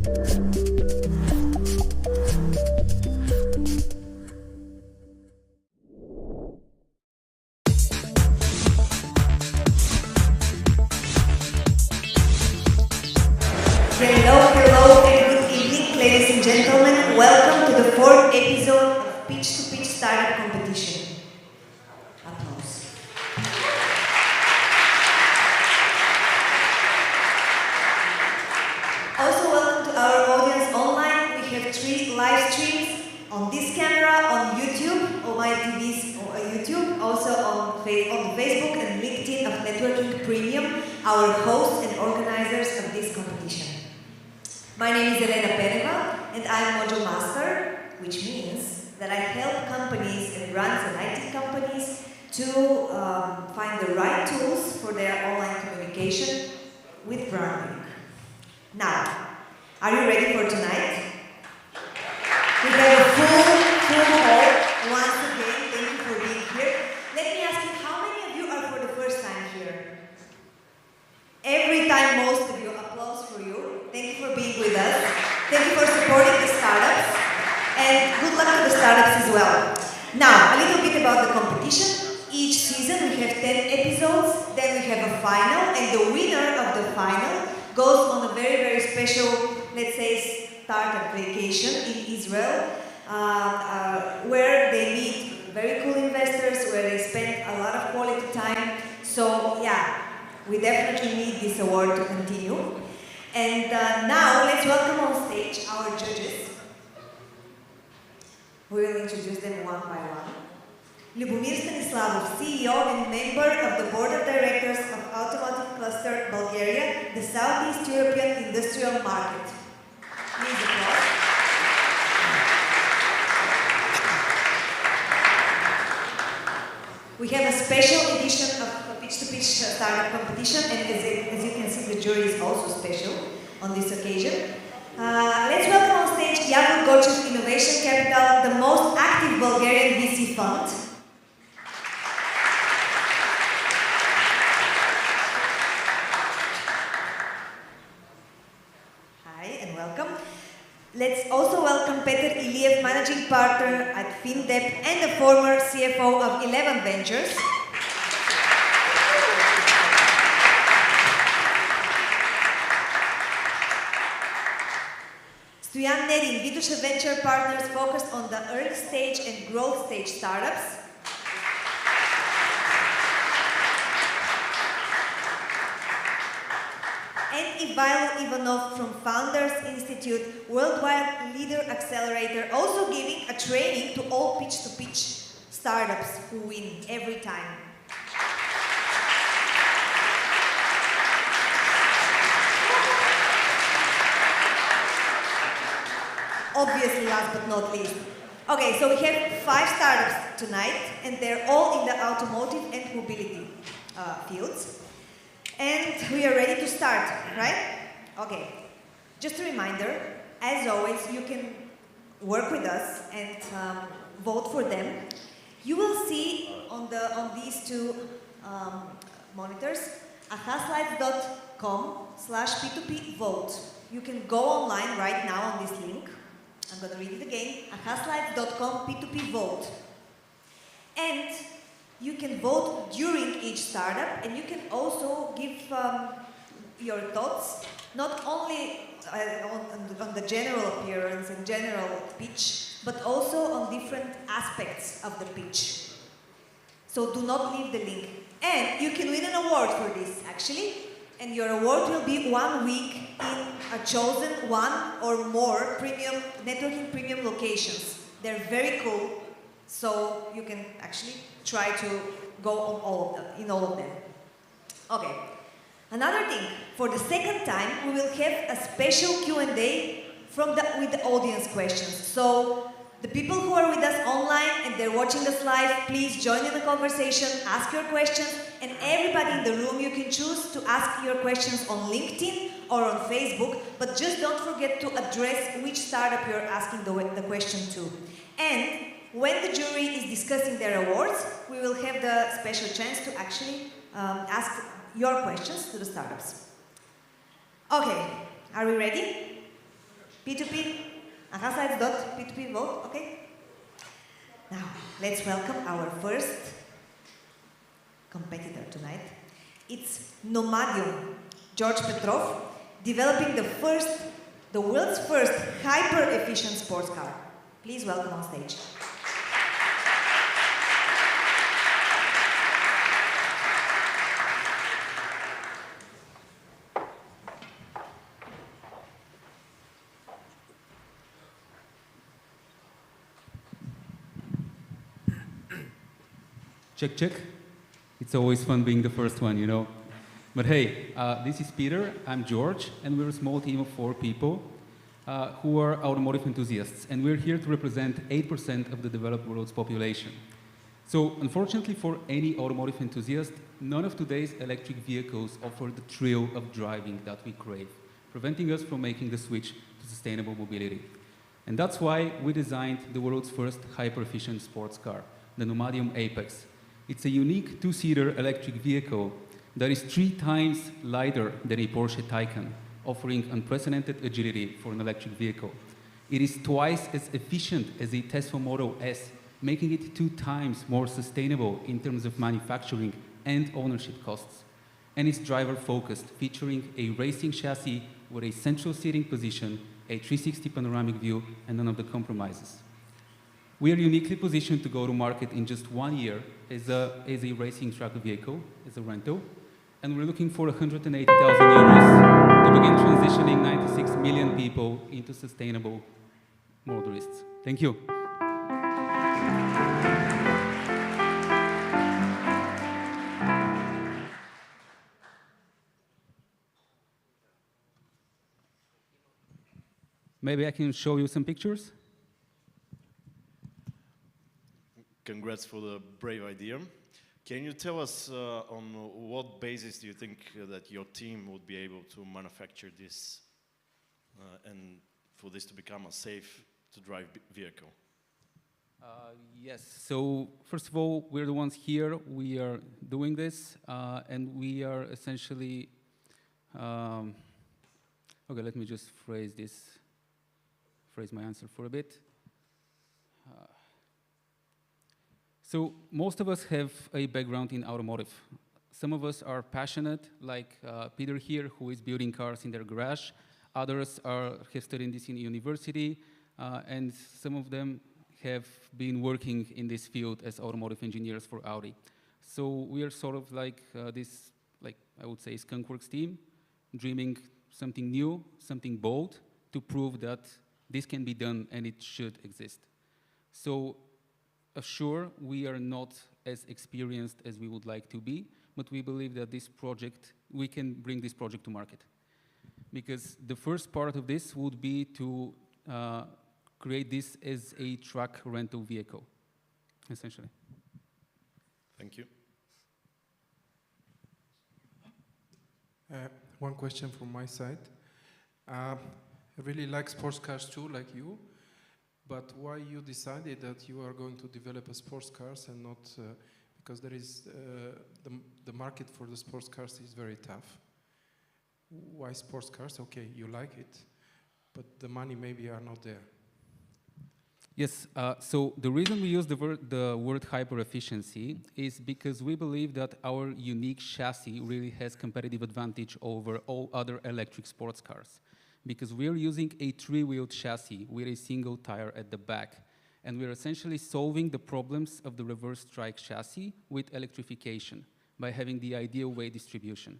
Hello, and good evening, ladies and gentlemen. Welcome to the fourth episode of Pitch2Pitch Startup Competition. Applause. Also, welcome to our audience online. We have 3 live streams on this camera, on YouTube, Omai.TV's YouTube, also on Facebook and LinkedIn of Networking Premium, our hosts and organizers of this competition. My name is and I'm Module Master, which means that I help companies and brands and IT companies to find the right tools for their online communication with branding. Now, are you ready for tonight? We have a full hall. Once again, thank you for being here. Let me ask you, how many of you are for the first time here? Every time, most of you. Applause for you. Thank you for being with us. Thank you for supporting the startups. And good luck to the startups as well. Now, a little bit about the competition. Each season we have 10 episodes, then we have a final, and the winner of the final goes on a very, very special, let's say, startup vacation in Israel, where they meet very cool investors, where they spend a lot of quality time. So, yeah, we definitely need this award to continue. And now, let's welcome on stage our judges. We will introduce them one by one. Ljubomir Stanislavov, CEO and member of the Board of Directors of Automotive Cluster Bulgaria, the Southeast European Industrial Market. Please applause. We have a special edition of Pitch2Pitch Startup Competition, and as you can see, the jury is also special on this occasion. Let's welcome on stage Javor Gochev Innovation Capital, the most active Bulgarian VC fund. Hi, and welcome. Let's also welcome Peter Iliev, Managing Partner at FinDep and the former CFO of 11 Ventures. Stoyan Nedin, Vidusha Venture Partners focused on the early stage and growth stage startups. And Ivailo Ivanov from Founders Institute, Worldwide Leader Accelerator, also giving a training to all Pitch2Pitch startups who win every time. Obviously, last but not least. Okay, so we have 5 startups tonight, and they're all in the automotive and mobility fields. And we are ready to start, right? Okay, just a reminder, as always, you can work with us and vote for them. You will see on these 2 monitors, ahaslides.com/P2P vote. You can go online right now on this link. I'm going to read it again, ahaslides.com P2P vote. And you can vote during each startup, and you can also give your thoughts, not only on the general appearance and general pitch, but also on different aspects of the pitch. So do not leave the link. And you can win an award for this, actually. And your award will be 1 week in a chosen 1 or more networking premium locations. They're very cool, so you can actually try to go on all of them. Okay. Another thing, for the second time, we will have a special Q&A with the audience questions. So the people who are with us online and they're watching us live, please join in the conversation, ask your questions, and everybody in the room, you can choose to ask your questions on LinkedIn or on Facebook, but just don't forget to address which startup you're asking the question to. And when the jury is discussing their awards, we will have the special chance to actually ask your questions to the startups. Okay, are we ready? P2P, P2P vote, okay? Now, let's welcome our first competitor tonight. It's Nomadium, George Petrov, developing the world's first hyper-efficient sports car. Please welcome on stage. Check, check. It's always fun being the first one, you know. But hey, this is Peter, I'm George, and we're a small team of 4 people who are automotive enthusiasts, and we're here to represent 8% of the developed world's population. So, unfortunately for any automotive enthusiast, none of today's electric vehicles offer the thrill of driving that we crave, preventing us from making the switch to sustainable mobility. And that's why we designed the world's first hyper-efficient sports car, the Nomadium Apex. It's a unique 2-seater electric vehicle that is 3 times lighter than a Porsche Taycan, offering unprecedented agility for an electric vehicle. It is twice as efficient as a Tesla Model S, making it 2 times more sustainable in terms of manufacturing and ownership costs. And it's driver-focused, featuring a racing chassis with a central seating position, a 360 panoramic view, and none of the compromises. We are uniquely positioned to go to market in just 1 year as a racing track vehicle, as a rental, and we're looking for 180,000 euros to begin transitioning 96 million people into sustainable motorists. Thank you. Maybe I can show you some pictures. Congrats for the brave idea. Can you tell us on what basis do you think that your team would be able to manufacture this and for this to become a safe-to-drive vehicle? Yes, so first of all, we're the ones here, we are doing this, and we are essentially, okay, let me just phrase my answer for a bit. So most of us have a background in automotive. Some of us are passionate, like Peter here, who is building cars in their garage. Others have studied this in university, and some of them have been working in this field as automotive engineers for Audi. So we are sort of like this, like I would say, skunkworks team, dreaming something new, something bold, to prove that this can be done and it should exist. So, sure, we are not as experienced as we would like to be, but we believe that this project, we can bring this project to market. Because the first part of this would be to create this as a truck rental vehicle, essentially. Thank you. One question from my side. I really like sports cars too, like you. But why you decided that you are going to develop a sports cars and not, because there is, the market for the sports cars is very tough. Why sports cars? Okay, you like it, but the money maybe are not there. Yes, so the reason we use the word hyper-efficiency is because we believe that our unique chassis really has competitive advantage over all other electric sports cars. Because we're using a 3-wheeled chassis with a single tire at the back. And we're essentially solving the problems of the reverse strike chassis with electrification by having the ideal weight distribution.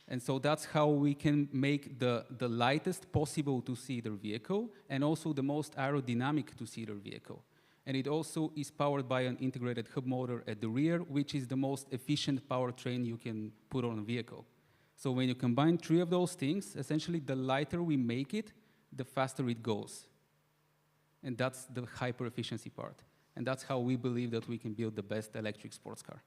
And so that's how we can make the lightest possible two-seater vehicle and also the most aerodynamic two-seater vehicle. And it also is powered by an integrated hub motor at the rear, which is the most efficient powertrain you can put on a vehicle. So when you combine 3 of those things, essentially the lighter we make it, the faster it goes. And that's the hyper-efficiency part. And that's how we believe that we can build the best electric sports car.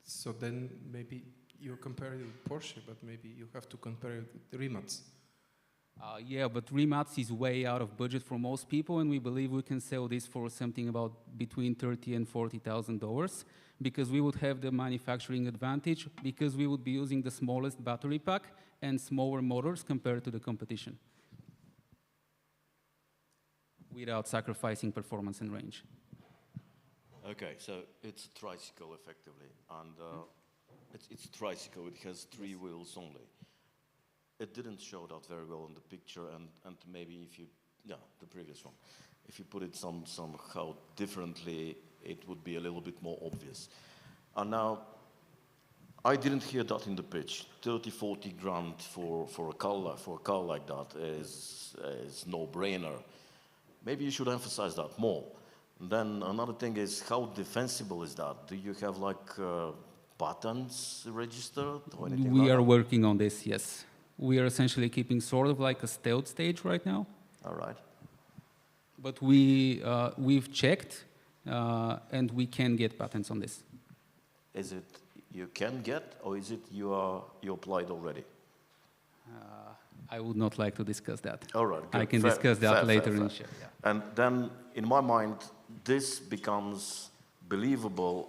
So then maybe you compare it with Porsche, but maybe you have to compare it with Rimac. Yeah, but remats is way out of budget for most people, and we believe we can sell this for something about between $30,000 and $40,000 because we would have the manufacturing advantage because we would be using the smallest battery pack and smaller motors compared to the competition without sacrificing performance and range. Okay, so it's a tricycle effectively, and it's a tricycle. It has three wheels only. It didn't show that very well in the picture, and maybe if you, yeah, the previous one, if you put it somehow differently, it would be a little bit more obvious. And now, I didn't hear that in the pitch. 30, 40 grand for a car like that is no-brainer. Maybe you should emphasize that more. And then another thing is, how defensible is that? Do you have like patents registered or anything like that? We are working on this, yes. We are essentially keeping sort of like a stealth stage right now. All right. But we've checked, and we can get patents on this. Is it you can get, or is it you applied already? I would not like to discuss that. All right, good. I can discuss that later in the show. Yeah. And then, in my mind, this becomes believable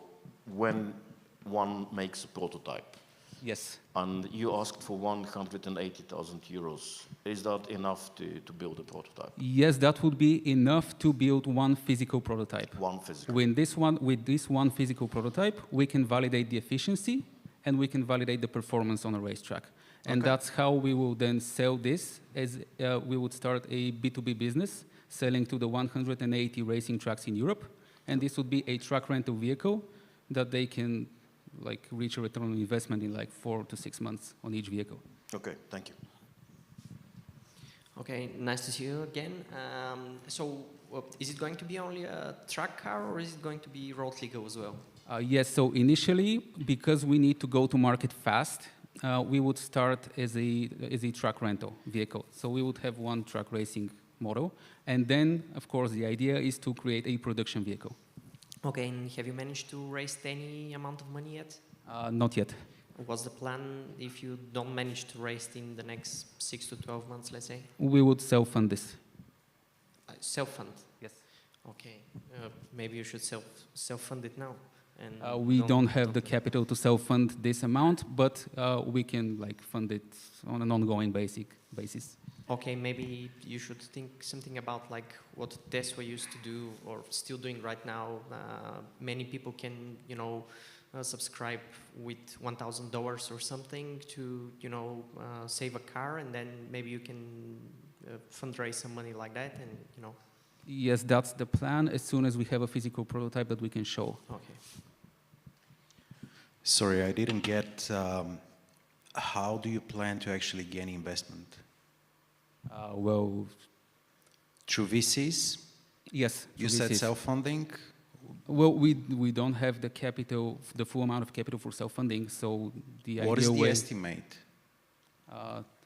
when one makes a prototype. Yes. And you asked for 180,000 euros. Is that enough to build a prototype? Yes, that would be enough to build one physical prototype. One physical. With this one physical prototype, we can validate the efficiency and we can validate the performance on a racetrack. And that's how we will then sell this, as we would start a B2B business, selling to the 180 racing tracks in Europe. And this would be a track rental vehicle that they can like reach a return on investment in like 4 to 6 months on each vehicle. Okay, thank you. Okay, nice to see you again. Is it going to be only a track car, or is it going to be road legal as well? Yes, so initially, because we need to go to market fast, we would start as a truck rental vehicle. So we would have one truck racing model. And then, of course, the idea is to create a production vehicle. Okay, and have you managed to raise any amount of money yet? Not yet. What's the plan if you don't manage to raise in the next 6 to 12 months, let's say? We would self-fund this. Self-fund? Yes. Okay, maybe you should self-fund it now. And we don't have the capital to self-fund this amount, but we can like fund it on an ongoing basis. Okay, maybe you should think something about like what Tesla used to do or still doing right now. Many people can, subscribe with $1,000 or something to, save a car, and then maybe you can fundraise some money like that, and Yes, that's the plan. As soon as we have a physical prototype that we can show. Okay. Sorry, I didn't get. How do you plan to actually gain investment? Well, through VCs? Yes. You said self-funding? Well, we don't have the capital, the full amount of capital for self-funding, so the idea What is the way, estimate?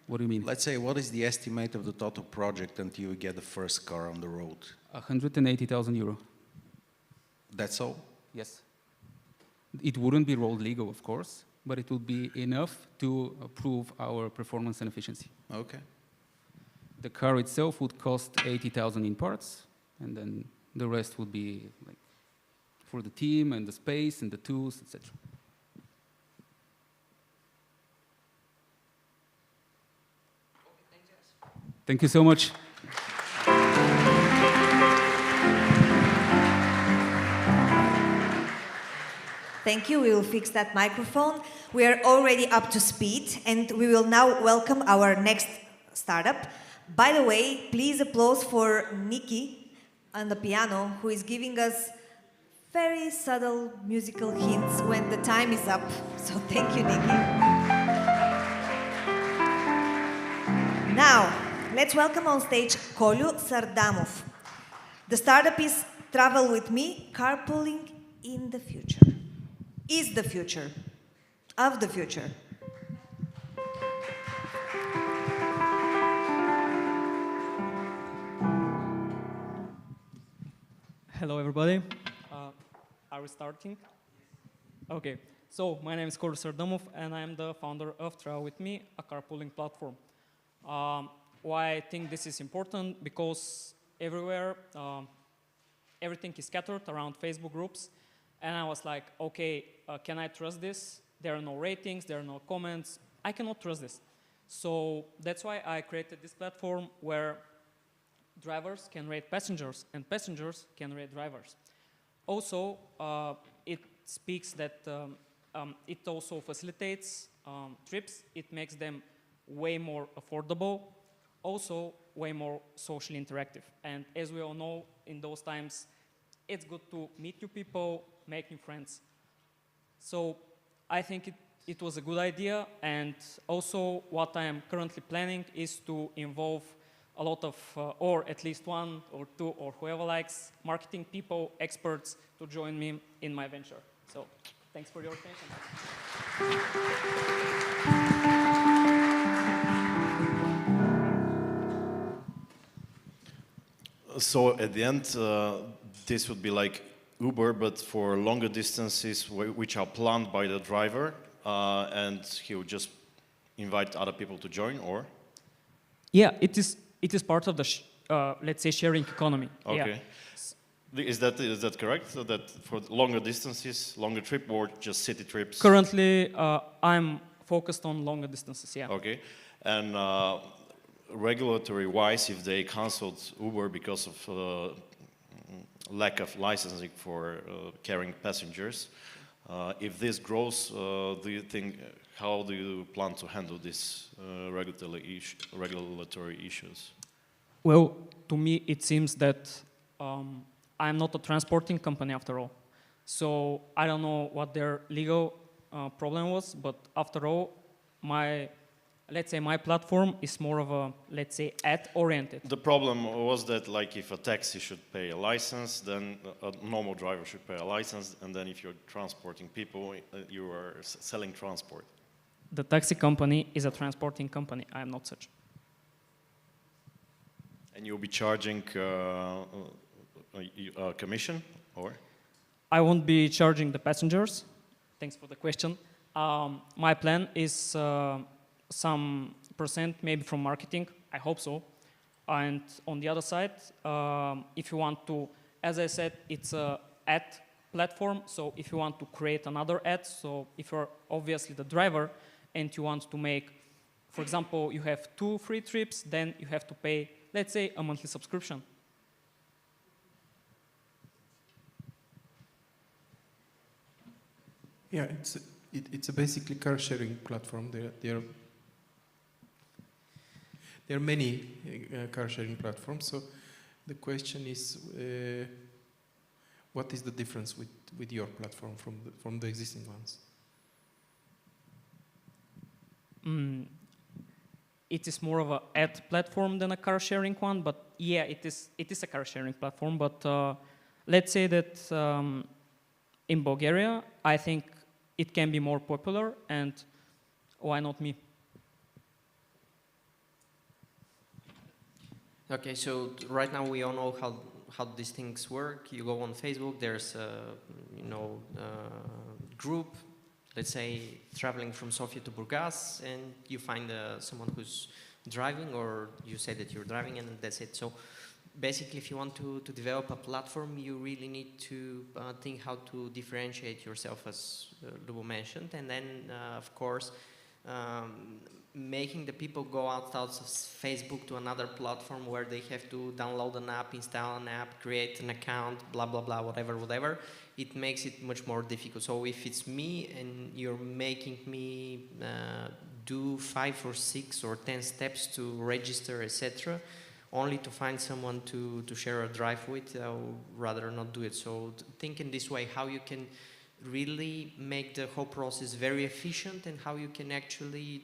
What do you mean? Let's say, what is the estimate of the total project until you get the first car on the road? 180,000 euro. That's all? Yes. It wouldn't be road legal, of course, but it would be enough to prove our performance and efficiency. Okay. The car itself would cost 80,000 in parts, and then the rest would be like for the team and the space and the tools, etc. Thank you so much. Thank you. We will fix that microphone. We are already up to speed, and we will now welcome our next startup. By the way, please applause for Nikki on the piano, who is giving us very subtle musical hints when the time is up. So thank you, Nikki. Now, let's welcome on stage Kolju Sardamov. The startup is Travel With Me, Carpooling in the Future. Is the future, of the future. Hello, everybody. Are we starting? Okay. So my name is Kolju Sardamov, and I'm the founder of Travel With Me, a carpooling platform. why I think this is important, because everywhere, everything is scattered around Facebook groups. And I was like, okay, can I trust this? There are no ratings, there are no comments. I cannot trust this. So that's why I created this platform where drivers can rate passengers and passengers can rate drivers. Also, it speaks that it also facilitates trips. It makes them way more affordable, also way more socially interactive. And as we all know, in those times, it's good to meet new people, make new friends. So I think it was a good idea. And also what I am currently planning is to involve a lot of, or at least one or two, or whoever likes, marketing people, experts, to join me in my venture. So thanks for your attention. So at the end, this would be like Uber, but for longer distances which are planned by the driver, and he would just invite other people to join, or? Yeah, it is part of the, let's say, sharing economy. Okay. Yeah. Is that correct? So that for longer distances, longer trip, or just city trips? Currently, I'm focused on longer distances, yeah. Okay. And regulatory-wise, if they canceled Uber because of lack of licensing for carrying passengers, if this grows, do you think, how do you plan to handle these regulatory issues? Well, to me, it seems that I'm not a transporting company after all. So I don't know what their legal problem was, but after all, let's say my platform is more of a, let's say, ad-oriented. The problem was that, like, if a taxi should pay a license, then a normal driver should pay a license, and then if you're transporting people, you are selling transport. The taxi company is a transporting company. I am not such. And you'll be charging a commission, or? I won't be charging the passengers. Thanks for the question. My plan is some percent maybe from marketing. I hope so. And on the other side, if you want to, as I said, it's an ad platform. So if you want to create another ad, so if you're obviously the driver and you want to make, for example, you have 2 free trips, then you have to pay, let's say, a monthly subscription. Yeah, it's a basically car sharing platform. There are many car sharing platforms. So the question is, what is the difference with your platform from the existing ones? It is more of an ad platform than a car sharing one, but yeah, it is a car sharing platform. But let's say that in Bulgaria, I think it can be more popular, and why not me? Okay, so right now we all know how these things work. You go on Facebook, there's a group, let's say traveling from Sofia to Burgas, and you find someone who's driving, or you say that you're driving, and that's it. So basically, if you want to develop a platform, you really need to think how to differentiate yourself, as Lubo mentioned, and then, of course, making the people go out of Facebook to another platform where they have to download an app, install an app, create an account, blah, blah, blah, whatever, it makes it much more difficult. So if it's me and you're making me do 5 or 6 or 10 steps to register, etc., only to find someone to share a drive with, I would rather not do it. So think in this way, how you can really make the whole process very efficient, and how you can actually,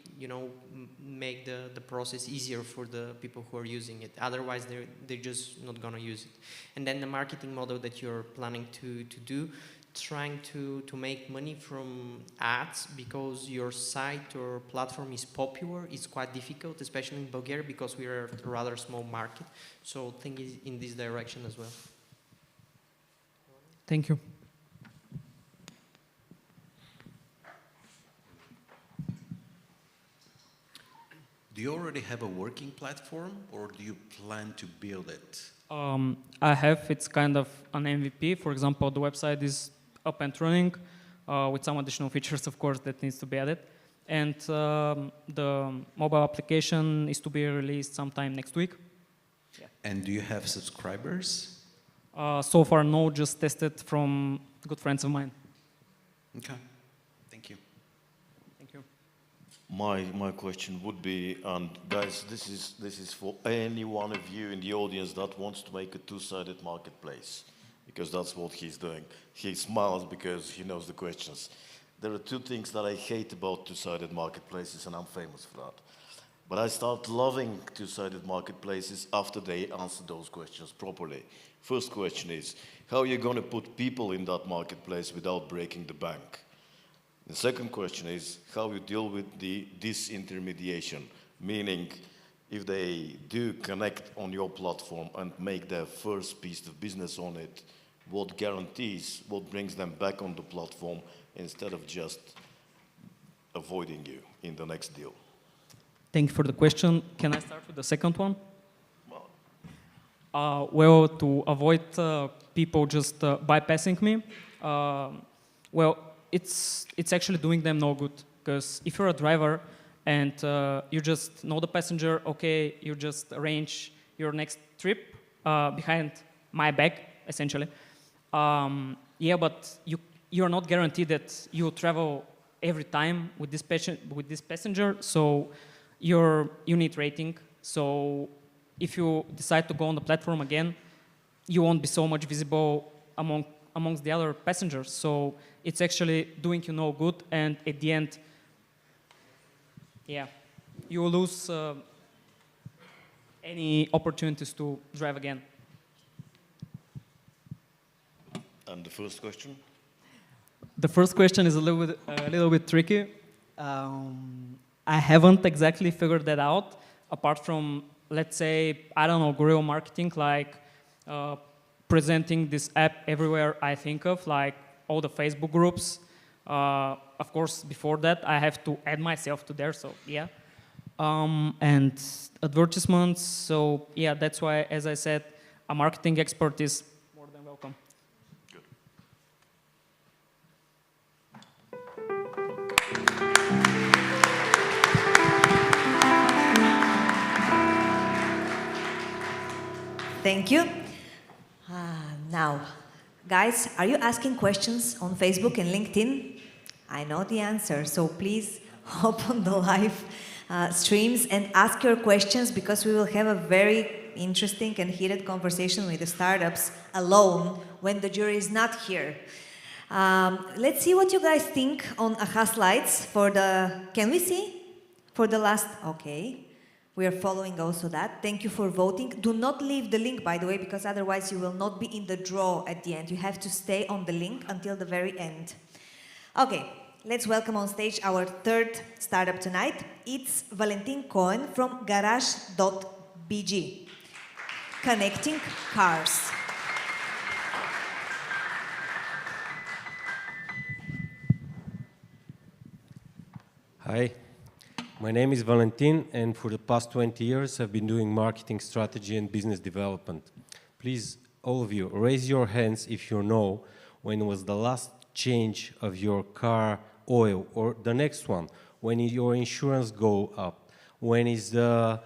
make the process easier for the people who are using it. Otherwise, they're just not gonna use it. And then the marketing model that you're planning to do, trying to make money from ads because your site or platform is popular, is quite difficult, especially in Bulgaria, because we are a rather small market. So think in this direction as well. Thank you. Do you already have a working platform, or do you plan to build it? I have, it's kind of an MVP. For example, the website is up and running with some additional features, of course, that needs to be added. And the mobile application is to be released sometime next week. Yeah. And do you have subscribers? So far, no, just tested from good friends of mine. Okay, thank you. Thank you. My question would be, and guys, this is for any one of you in the audience that wants to make a two-sided marketplace, because that's what he's doing. He smiles because he knows the questions. There are two things that I hate about two-sided marketplaces, and I'm famous for that. But I start loving two-sided marketplaces after they answer those questions properly. First question is, how are you going to put people in that marketplace without breaking the bank? The second question is how you deal with the disintermediation, meaning if they do connect on your platform and make their first piece of business on it, what guarantees, what brings them back on the platform instead of just avoiding you in the next deal? Thank you for the question. Can I start with the second one? Well, to avoid people just bypassing me, well, it's actually doing them no good, because if you're a driver and you just know the passenger, okay, you just arrange your next trip behind my back, essentially. Yeah, but you're not guaranteed that you travel every time with this passenger, so you need rating. So if you decide to go on the platform again, you won't be so much visible amongst the other passengers. So it's actually doing you no good, and at the end, yeah, you will lose any opportunities to drive again. And the first question? The first question is a little bit tricky. I haven't exactly figured that out, apart from, let's say, I don't know, guerrilla marketing, like presenting this app everywhere I think of, like all the Facebook groups. Of course, before that, I have to add myself to there, so yeah. And advertisements, so yeah, that's why, as I said, a marketing expert is more than welcome. Good. Thank you. Now, guys, are you asking questions on Facebook and LinkedIn? I know the answer, so please hop on the live streams and ask your questions, because we will have a very interesting and heated conversation with the startups alone when the jury is not here. Let's see what you guys think on AHA slides for the, can we see? For the last, okay. We are following also that. Thank you for voting. Do not leave the link, by the way, because otherwise you will not be in the draw at the end. You have to stay on the link until the very end. Okay, let's welcome on stage our third startup tonight. It's Valentin Cohen from Garage.bg, connecting cars. Hi, my name is Valentin, and for the past 20 years I've been doing marketing strategy and business development. Please, all of you, raise your hands if you know when was the last change of your car oil, or the next one, when your insurance go up, when is the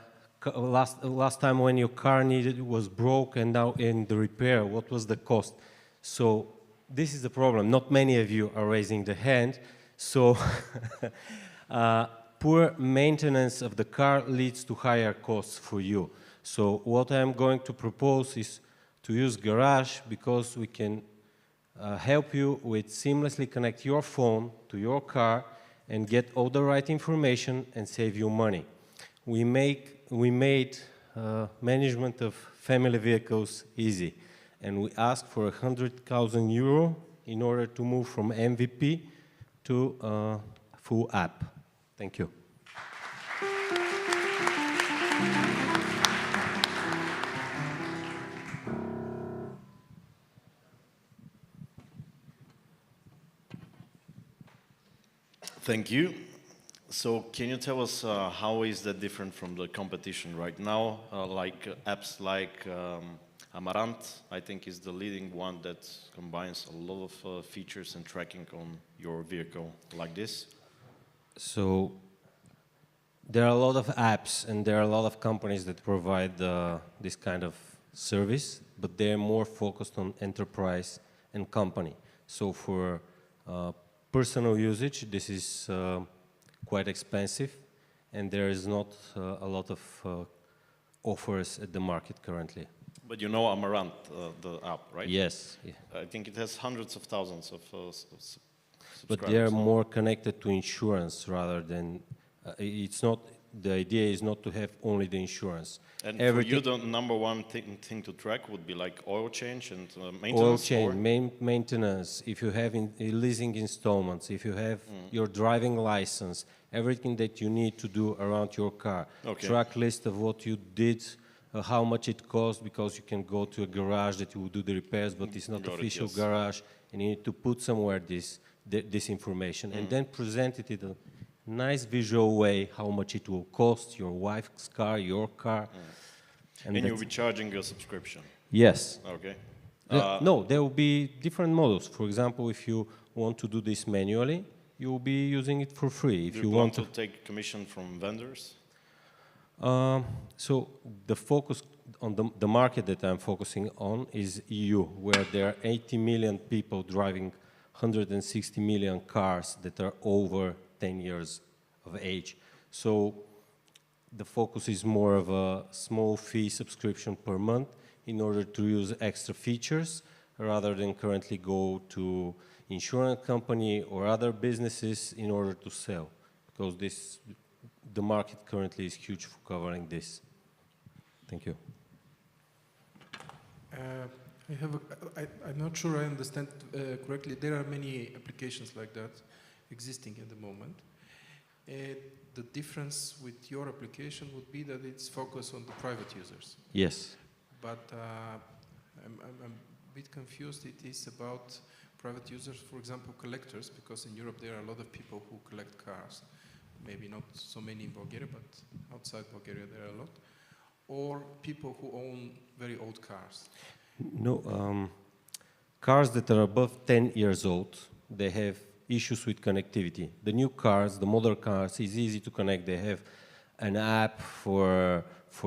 last time when your car was broke and now in the repair, what was the cost? So this is the problem. Not many of you are raising the hand, so poor maintenance of the car leads to higher costs for you. So what I'm going to propose is to use Garage, because we can help you with seamlessly connect your phone to your car and get all the right information and save you money. We made management of family vehicles easy, and we ask for 100,000 euro in order to move from MVP to full app. Thank you. Thank you. So can you tell us how is that different from the competition right now? Apps like Amaranth, I think, is the leading one that combines a lot of features and tracking on your vehicle like this. So there are a lot of apps and there are a lot of companies that provide this kind of service, but they're more focused on enterprise and company. So for personal usage, this is quite expensive, and there is not a lot of offers at the market currently. But you know Amaranth, the app, right? Yes. Yeah. I think it has hundreds of thousands of subscribers. But they are more connected to insurance rather than, it's not, the idea is not to have only the insurance. And for you, the number one thing to track would be like oil change and maintenance? Oil change, maintenance, if you have leasing installments, if you have your driving license, everything that you need to do around your car. Okay. Track list of what you did, how much it cost, because you can go to a garage that you will do the repairs, but it's not official garage, and you need to put somewhere this information, and then present it in a nice visual way, how much it will cost, your wife's car, your car. And you'll be charging a subscription? Yes. Okay. No, there will be different models. For example, if you want to do this manually, you will be using it for free. If you want to take commission from vendors? So the focus on the market that I'm focusing on is EU, where there are 80 million people driving 160 million cars that are over 10 years of age. So the focus is more of a small fee subscription per month in order to use extra features rather than currently go to insurance company or other businesses in order to sell, because the market currently is huge for covering this. Thank you. I'm not sure I understand correctly. There are many applications like that existing at the moment. The difference with your application would be that it's focused on the private users. Yes. But I'm a bit confused. It is about private users, for example, collectors, because in Europe there are a lot of people who collect cars. Maybe not so many in Bulgaria, but outside Bulgaria there are a lot. Or people who own very old cars. No, cars that are above 10 years old, they have issues with connectivity. The new cars, the modern cars, is easy to connect. They have an app for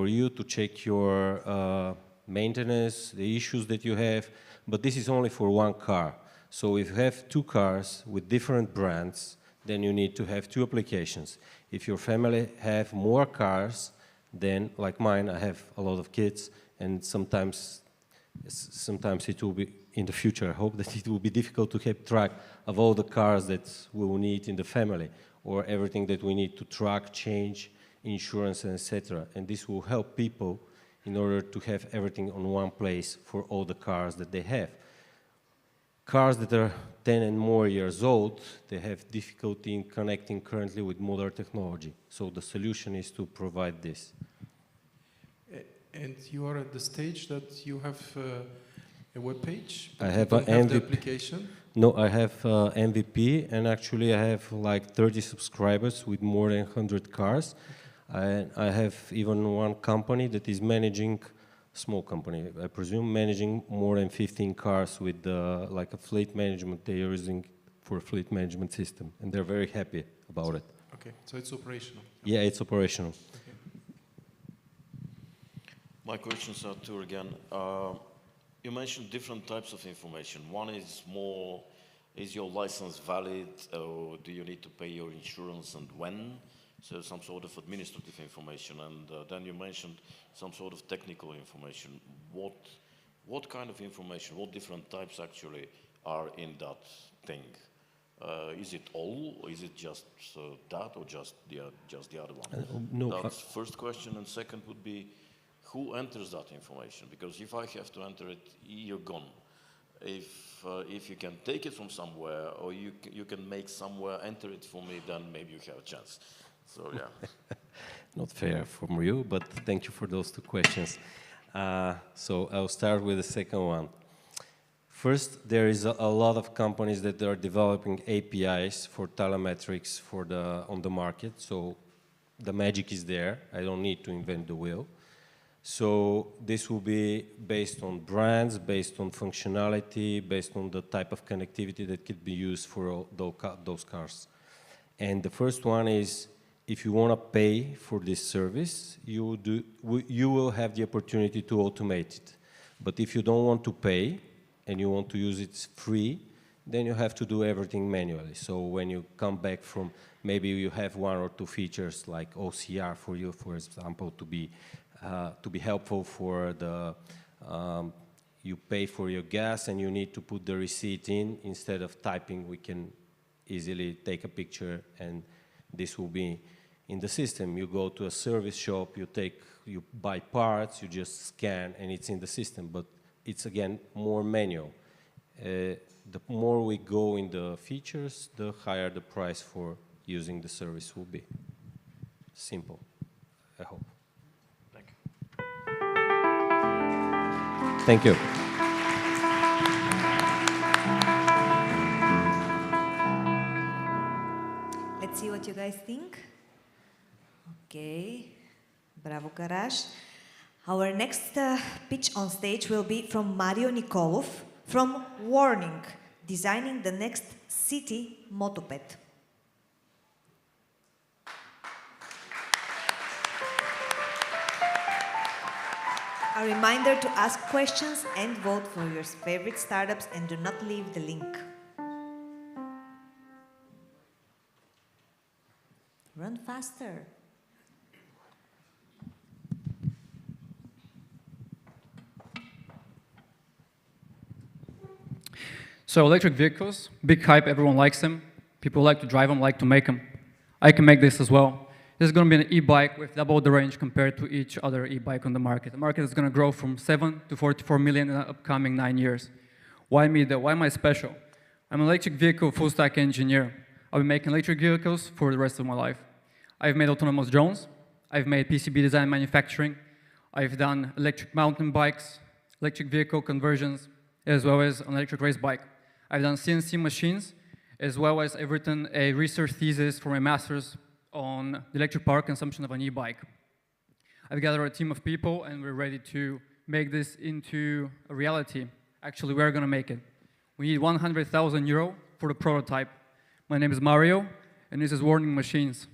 you to check your maintenance, the issues that you have, but this is only for one car. So if you have two cars with different brands, then you need to have two applications. If your family have more cars, then like mine, I have a lot of kids, and sometimes it will be, in the future, I hope that it will be difficult to keep track of all the cars that we will need in the family, or everything that we need to track, change, insurance, and etc. And this will help people in order to have everything on one place for all the cars that they have. Cars that are 10 and more years old, they have difficulty in connecting currently with modern technology. So the solution is to provide this. And you are at the stage that you have a web page? I have an MVP. The application? No, I have MVP, and actually I have like 30 subscribers with more than 100 cars. I have even one company that is managing, small company, I presume, managing more than 15 cars with like a fleet management they are using for a fleet management system, and they're very happy about it. Okay, so it's operational. Yeah, it's operational. Okay. My questions are two again. You mentioned different types of information. One is more, is your license valid, or do you need to pay your insurance and when? So some sort of administrative information. And then you mentioned some sort of technical information. What kind of information, what different types actually are in that thing? Is it all, or is it just that, or just the other one? No. That's first question. And second would be, who enters that information? Because if I have to enter it, you're gone. If you can take it from somewhere, or you can make somewhere enter it for me, then maybe you have a chance. So yeah. Not fair from you, but thank you for those two questions. So I'll start with the second one. First, there is a lot of companies that are developing APIs for telemetrics on the market. So the magic is there. I don't need to invent the wheel. So this will be based on brands, based on functionality, based on the type of connectivity that could be used for those cars. And the first one is, if you want to pay for this service, you will have the opportunity to automate it. But if you don't want to pay and you want to use it free, then you have to do everything manually. So when you come back from, maybe you have one or two features like OCR for you, for example, to be helpful for the, you pay for your gas and you need to put the receipt in. Instead of typing, we can easily take a picture and this will be in the system. You go to a service shop, you buy parts, you just scan and it's in the system, but it's again more manual. The more we go in the features, the higher the price for using the service will be. Simple, I hope. Thank you. Let's see what you guys think. Okay, bravo Garage. Our next pitch on stage will be from Mario Nikolov from Warning, designing the next city motoped. A reminder to ask questions and vote for your favorite startups and do not leave the link. Run faster. So electric vehicles, big hype, everyone likes them. People like to drive them, like to make them. I can make this as well. This is going to be an e-bike with double the range compared to each other e-bike on the market. The market is going to grow from 7 to 44 million in the upcoming 9 years. Why me though? Why am I special? I'm an electric vehicle full-stack engineer. I'll be making electric vehicles for the rest of my life. I've made autonomous drones. I've made PCB design manufacturing. I've done electric mountain bikes, electric vehicle conversions, as well as an electric race bike. I've done CNC machines, as well as I've written a research thesis for my master's on the electric power consumption of an e-bike. I've gathered a team of people and we're ready to make this into a reality. Actually, we're going to make it. We need 100,000 euro for the prototype. My name is Mario, and this is Warning Machines.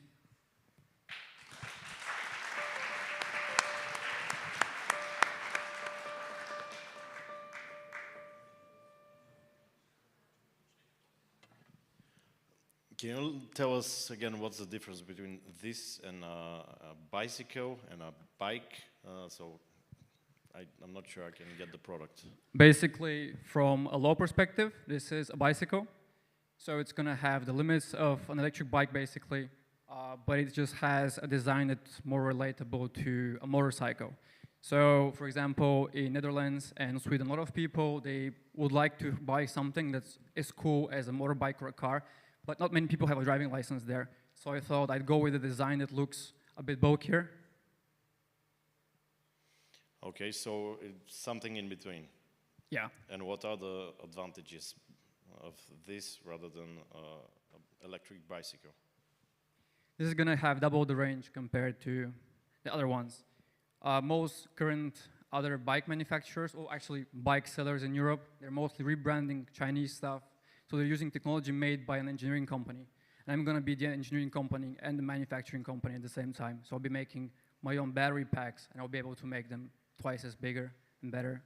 Can you tell us again what's the difference between this and a bicycle and a bike? I'm not sure I can get the product. Basically, from a law perspective, this is a bicycle. So it's going to have the limits of an electric bike, basically, but it just has a design that's more relatable to a motorcycle. So, for example, in Netherlands and Sweden, a lot of people, they would like to buy something that's as cool as a motorbike or a car, but not many people have a driving license there. So I thought I'd go with a design that looks a bit bulkier. Okay, so it's something in between. Yeah. And what are the advantages of this rather than an electric bicycle? This is going to have double the range compared to the other ones. Most current other bike manufacturers, or actually bike sellers in Europe, they're mostly rebranding Chinese stuff. So they're using technology made by an engineering company. And I'm going to be the engineering company and the manufacturing company at the same time. So I'll be making my own battery packs, and I'll be able to make them twice as bigger and better.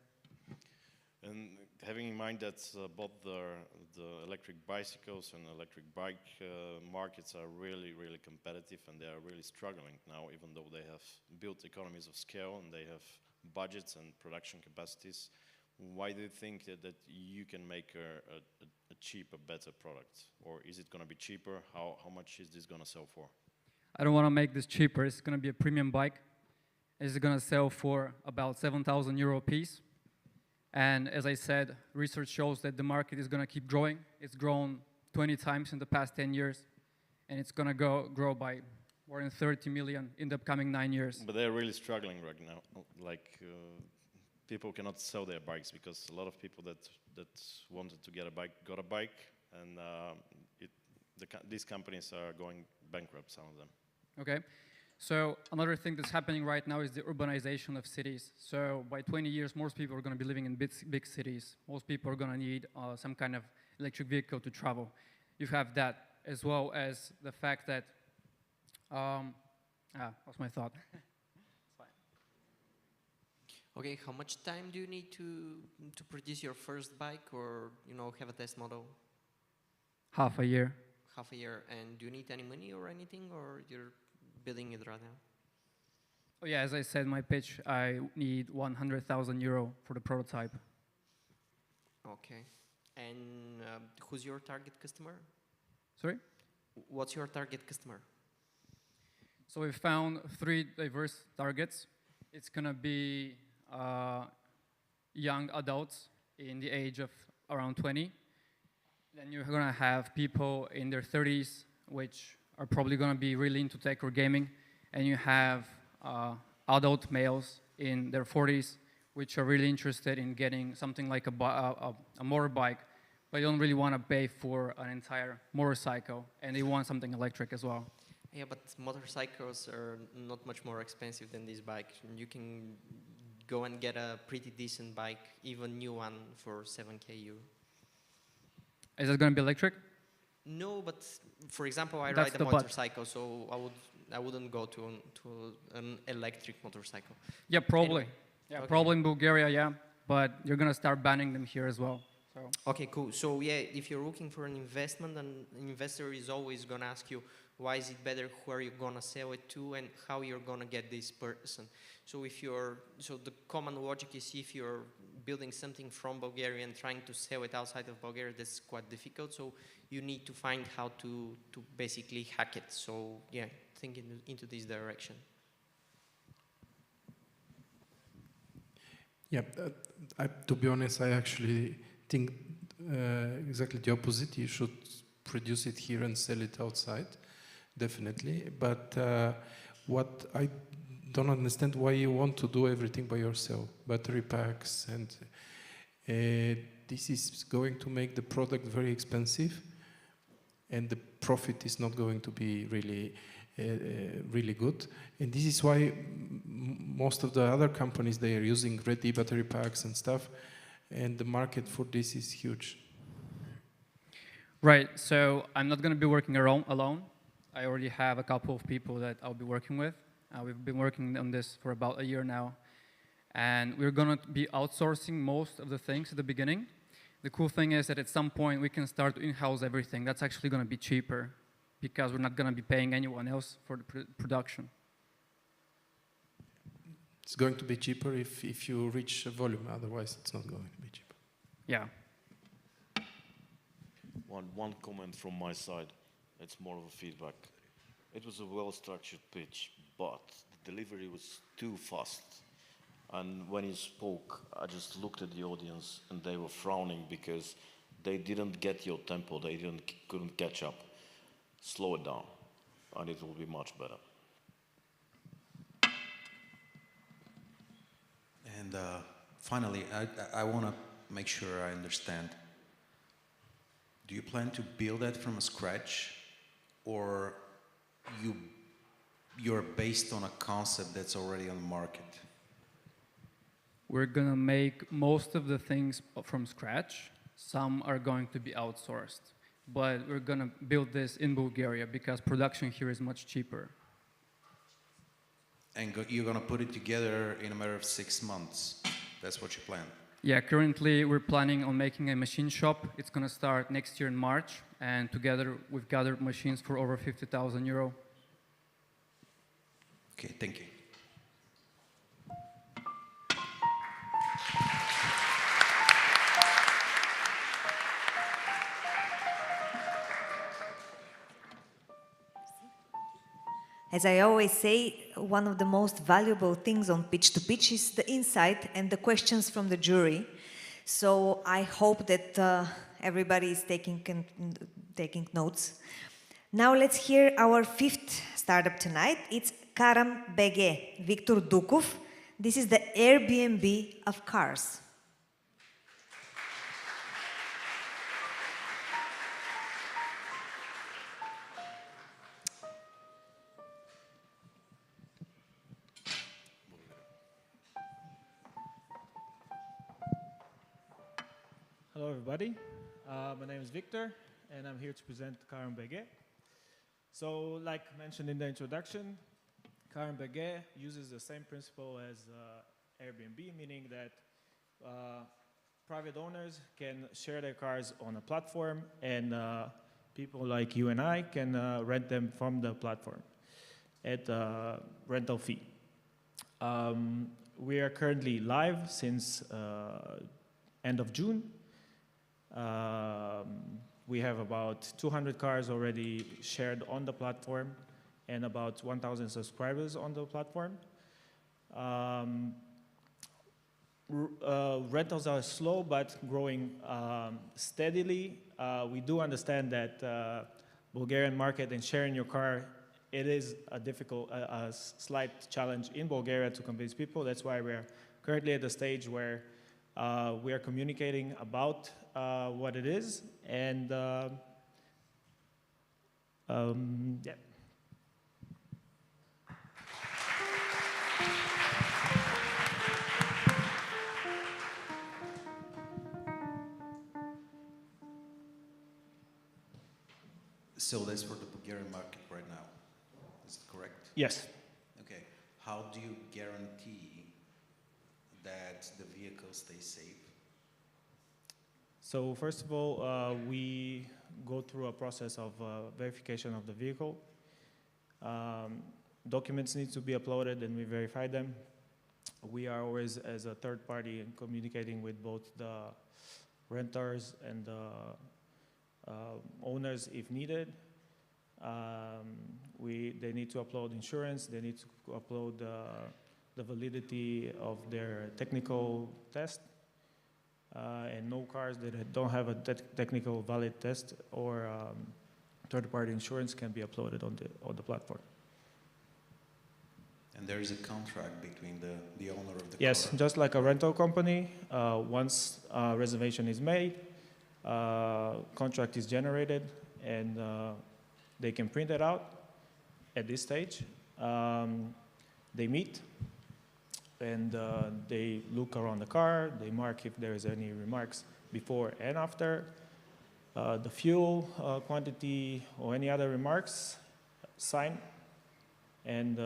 And having in mind that both the electric bicycles and electric bike markets are really, really competitive, and they are really struggling now, even though they have built economies of scale and they have budgets and production capacities. Why do you think that you can make a cheaper, better product? Or is it going to be cheaper? How much is this going to sell for? I don't want to make this cheaper. It's going to be a premium bike. It's going to sell for about 7,000 euro a piece. And as I said, research shows that the market is going to keep growing. It's grown 20 times in the past 10 years. And it's going to grow by more than 30 million in the upcoming 9 years. But they're really struggling right now. Like, people cannot sell their bikes because a lot of people that that wanted to get a bike got a bike, and these companies are going bankrupt, some of them. Okay. So another thing that's happening right now is the urbanization of cities. So by 20 years, most people are going to be living in big cities. Most people are going to need some kind of electric vehicle to travel. You have that, as well as the fact that, lost my thought. It's fine. Okay, how much time do you need to produce your first bike, or have a test model? Half a year. Half a year. And do you need any money or anything, or you're building it right now? Oh yeah, as I said in my pitch, I need 100,000 euro for the prototype. Okay. And who's your target customer? Sorry? What's your target customer? So we found 3 diverse targets. It's going to be young adults in the age of around 20. Then you're going to have people in their 30s, which are probably going to be really into tech or gaming. And you have adult males in their 40s, which are really interested in getting something like a motorbike, but they don't really want to pay for an entire motorcycle, and they want something electric as well. Yeah, but motorcycles are not much more expensive than this bike. You can go and get a pretty decent bike, even new one, for 7K euro. Is it going to be electric? No, but for example, I That's ride a the but. motorcycle, so I wouldn't go to an electric motorcycle. Yeah, probably. Anyway. Yeah, Okay. probably in Bulgaria, yeah. But you're going to start banning them here as well. So. Okay, cool. So yeah, if you're looking for an investment, an investor is always going to ask you, why is it better, who are you going to sell it to, and how you're going to get this person. So the common logic is, if you're building something from Bulgaria and trying to sell it outside of Bulgaria, that's quite difficult. So you need to find how to basically hack it. So yeah, think into this direction. Yeah, to be honest, I actually think exactly the opposite. You should produce it here and sell it outside, definitely. But what I don't understand, why you want to do everything by yourself, battery packs, and this is going to make the product very expensive, and the profit is not going to be really really good. And this is why most of the other companies, they are using ready battery packs and stuff, and the market for this is huge. Right, so I'm not going to be working alone. I already have a couple of people that I'll be working with. We've been working on this for about a year now, and we're going to be outsourcing most of the things at the beginning. The cool thing is that at some point we can start to in-house everything. That's actually going to be cheaper, because we're not going to be paying anyone else for the production. It's going to be cheaper if you reach a volume, otherwise it's not going to be cheaper. Yeah. One comment from my side, it's more of a feedback. It was a well-structured pitch, but the delivery was too fast. And when he spoke, I just looked at the audience and they were frowning because they didn't get your tempo, they couldn't catch up. Slow it down, and it will be much better. And finally, I want to make sure I understand. Do you plan to build that from scratch, or you're based on a concept that's already on the market? We're going to make most of the things from scratch. Some are going to be outsourced. But we're going to build this in Bulgaria because production here is much cheaper. And you're going to put it together in a matter of 6 months. That's what you plan? Yeah, currently we're planning on making a machine shop. It's going to start next year in March. And together we've gathered machines for over 50,000 euro. Okay, thank you. As I always say, one of the most valuable things on Pitch2Pitch is the insight and the questions from the jury. So I hope that everybody is taking notes. Now let's hear our 5th startup tonight. It's Karam BG, Victor Dukov. This is the Airbnb of cars. everybody. My name is Victor, and I'm here to present Karen Bege. So, like mentioned in the introduction, Karen Bege uses the same principle as Airbnb, meaning that private owners can share their cars on a platform, and people like you and I can rent them from the platform at a rental fee. We are currently live since end of June. We have about 200 cars already shared on the platform and about 1,000 subscribers on the platform. Rentals are slow but growing steadily. We do understand that Bulgarian market and sharing your car, it is a difficult, a slight challenge in Bulgaria to convince people. That's why we're currently at the stage where we are communicating about what it is, and yeah. So that's for the Bulgarian market right now, is it correct? Yes. Okay, how do you guarantee that the vehicle stays safe? So first of all, we go through a process of verification of the vehicle. Documents need to be uploaded and we verify them. We are always, as a third party, communicating with both the renters and the owners if needed. They need to upload insurance, they need to upload the validity of their technical test, and no cars that don't have a technical valid test or third-party insurance can be uploaded on the platform. And there is a contract between the owner of the car? Yes, just like a rental company, once a reservation is made, contract is generated, and they can print it out at this stage. They meet, and they look around the car, they mark if there is any remarks before and after, the fuel quantity or any other remarks, sign, and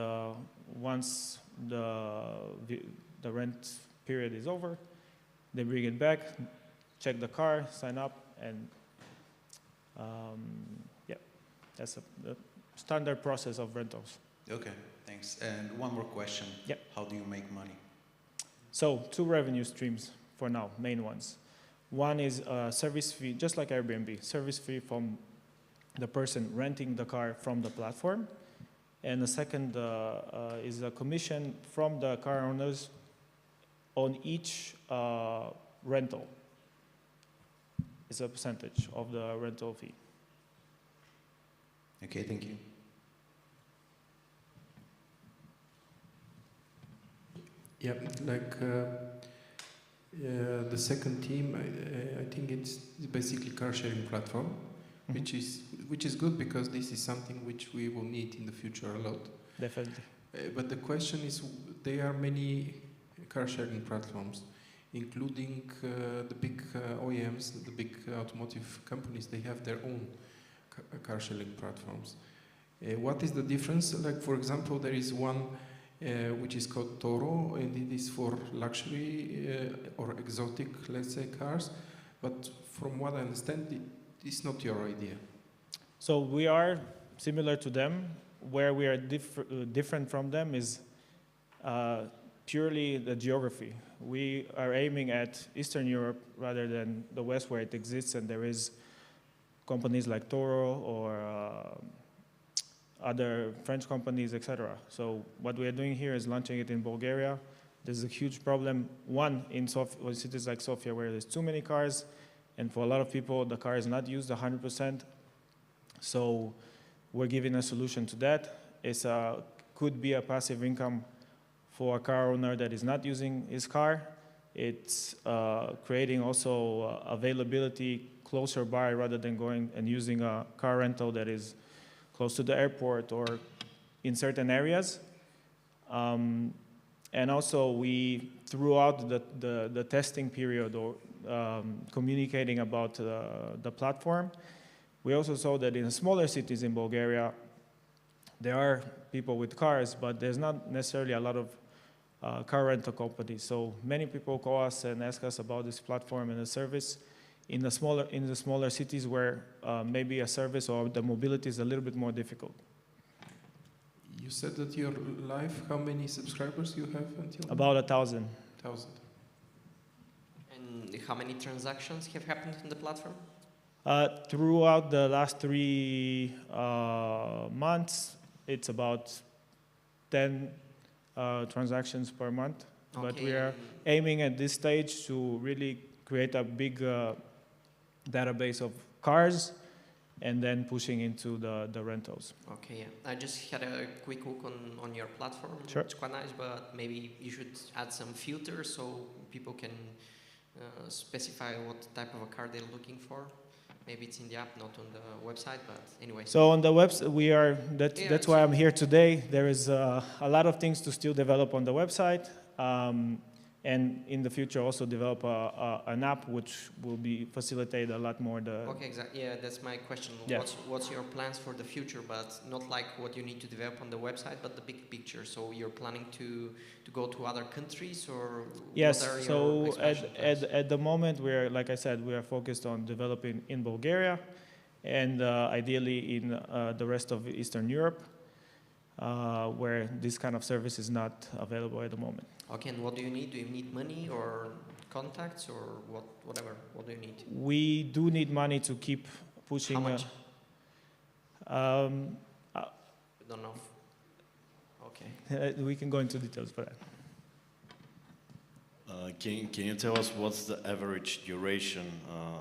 once the rent period is over, they bring it back, check the car, sign up, and yeah, that's the standard process of rentals. Okay, thanks. And one more question. Yep. How do you make money? So, two revenue streams for now, main ones. One is a service fee, just like Airbnb, service fee from the person renting the car from the platform. And the second is a commission from the car owners on each rental. It's a percentage of the rental fee. Okay, thank you. Yeah, like the second team, I think it's basically car sharing platform, which is good because this is something which we will need in the future a lot. Definitely. But the question is, there are many car sharing platforms, including the big OEMs, the big automotive companies. They have their own car sharing platforms. What is the difference? Like, for example, there is one which is called Toro, and it is for luxury or exotic, let's say, cars. But from what I understand, it's not your idea. So we are similar to them. Where we are different from them is purely the geography. We are aiming at Eastern Europe rather than the West, where it exists, and there is companies like Toro or other French companies, etc. So what we are doing here is launching it in Bulgaria. There's a huge problem, one, in cities like Sofia, where there's too many cars, and for a lot of people, the car is not used 100%. So we're giving a solution to that. It could be a passive income for a car owner that is not using his car. It's creating also availability closer by rather than going and using a car rental that is close to the airport or in certain areas. And And also we, throughout the testing period or communicating about the platform, we also saw that in smaller cities in Bulgaria, there are people with cars, but there's not necessarily a lot of car rental companies. So many people call us and ask us about this platform and the service in the smaller cities where maybe a service or the mobility is a little bit more difficult. You said that you're live. How many subscribers you have until About 1,000. 1,000. And how many transactions have happened on the platform? Throughout the last 3 months, it's about 10 transactions per month. Okay. But we are aiming at this stage to really create a big database of cars and then pushing into the rentals. Okay, yeah. I just had a quick look on your platform. Sure. It's quite nice, but maybe you should add some filters so people can specify what type of a car they're looking for. Maybe it's in the app, not on the website, but anyway. So on the website, that's why I'm here today. There is a lot of things to still develop on the website. And in the future also develop an app which will facilitate a lot more the... Okay, exactly. Yeah, that's my question. Yeah. What's your plans for the future, but not like what you need to develop on the website, but the big picture. So you're planning to go to other countries, or Yes, what are your so expansion plans? at the moment, like I said, we are focused on developing in Bulgaria and ideally in the rest of Eastern Europe, where this kind of service is not available at the moment. Okay, and what do you need? Do you need money or contacts or whatever? What do you need? We do need money to keep pushing. How much? I don't know. Okay. We can go into details for that. Can you tell us what's the average duration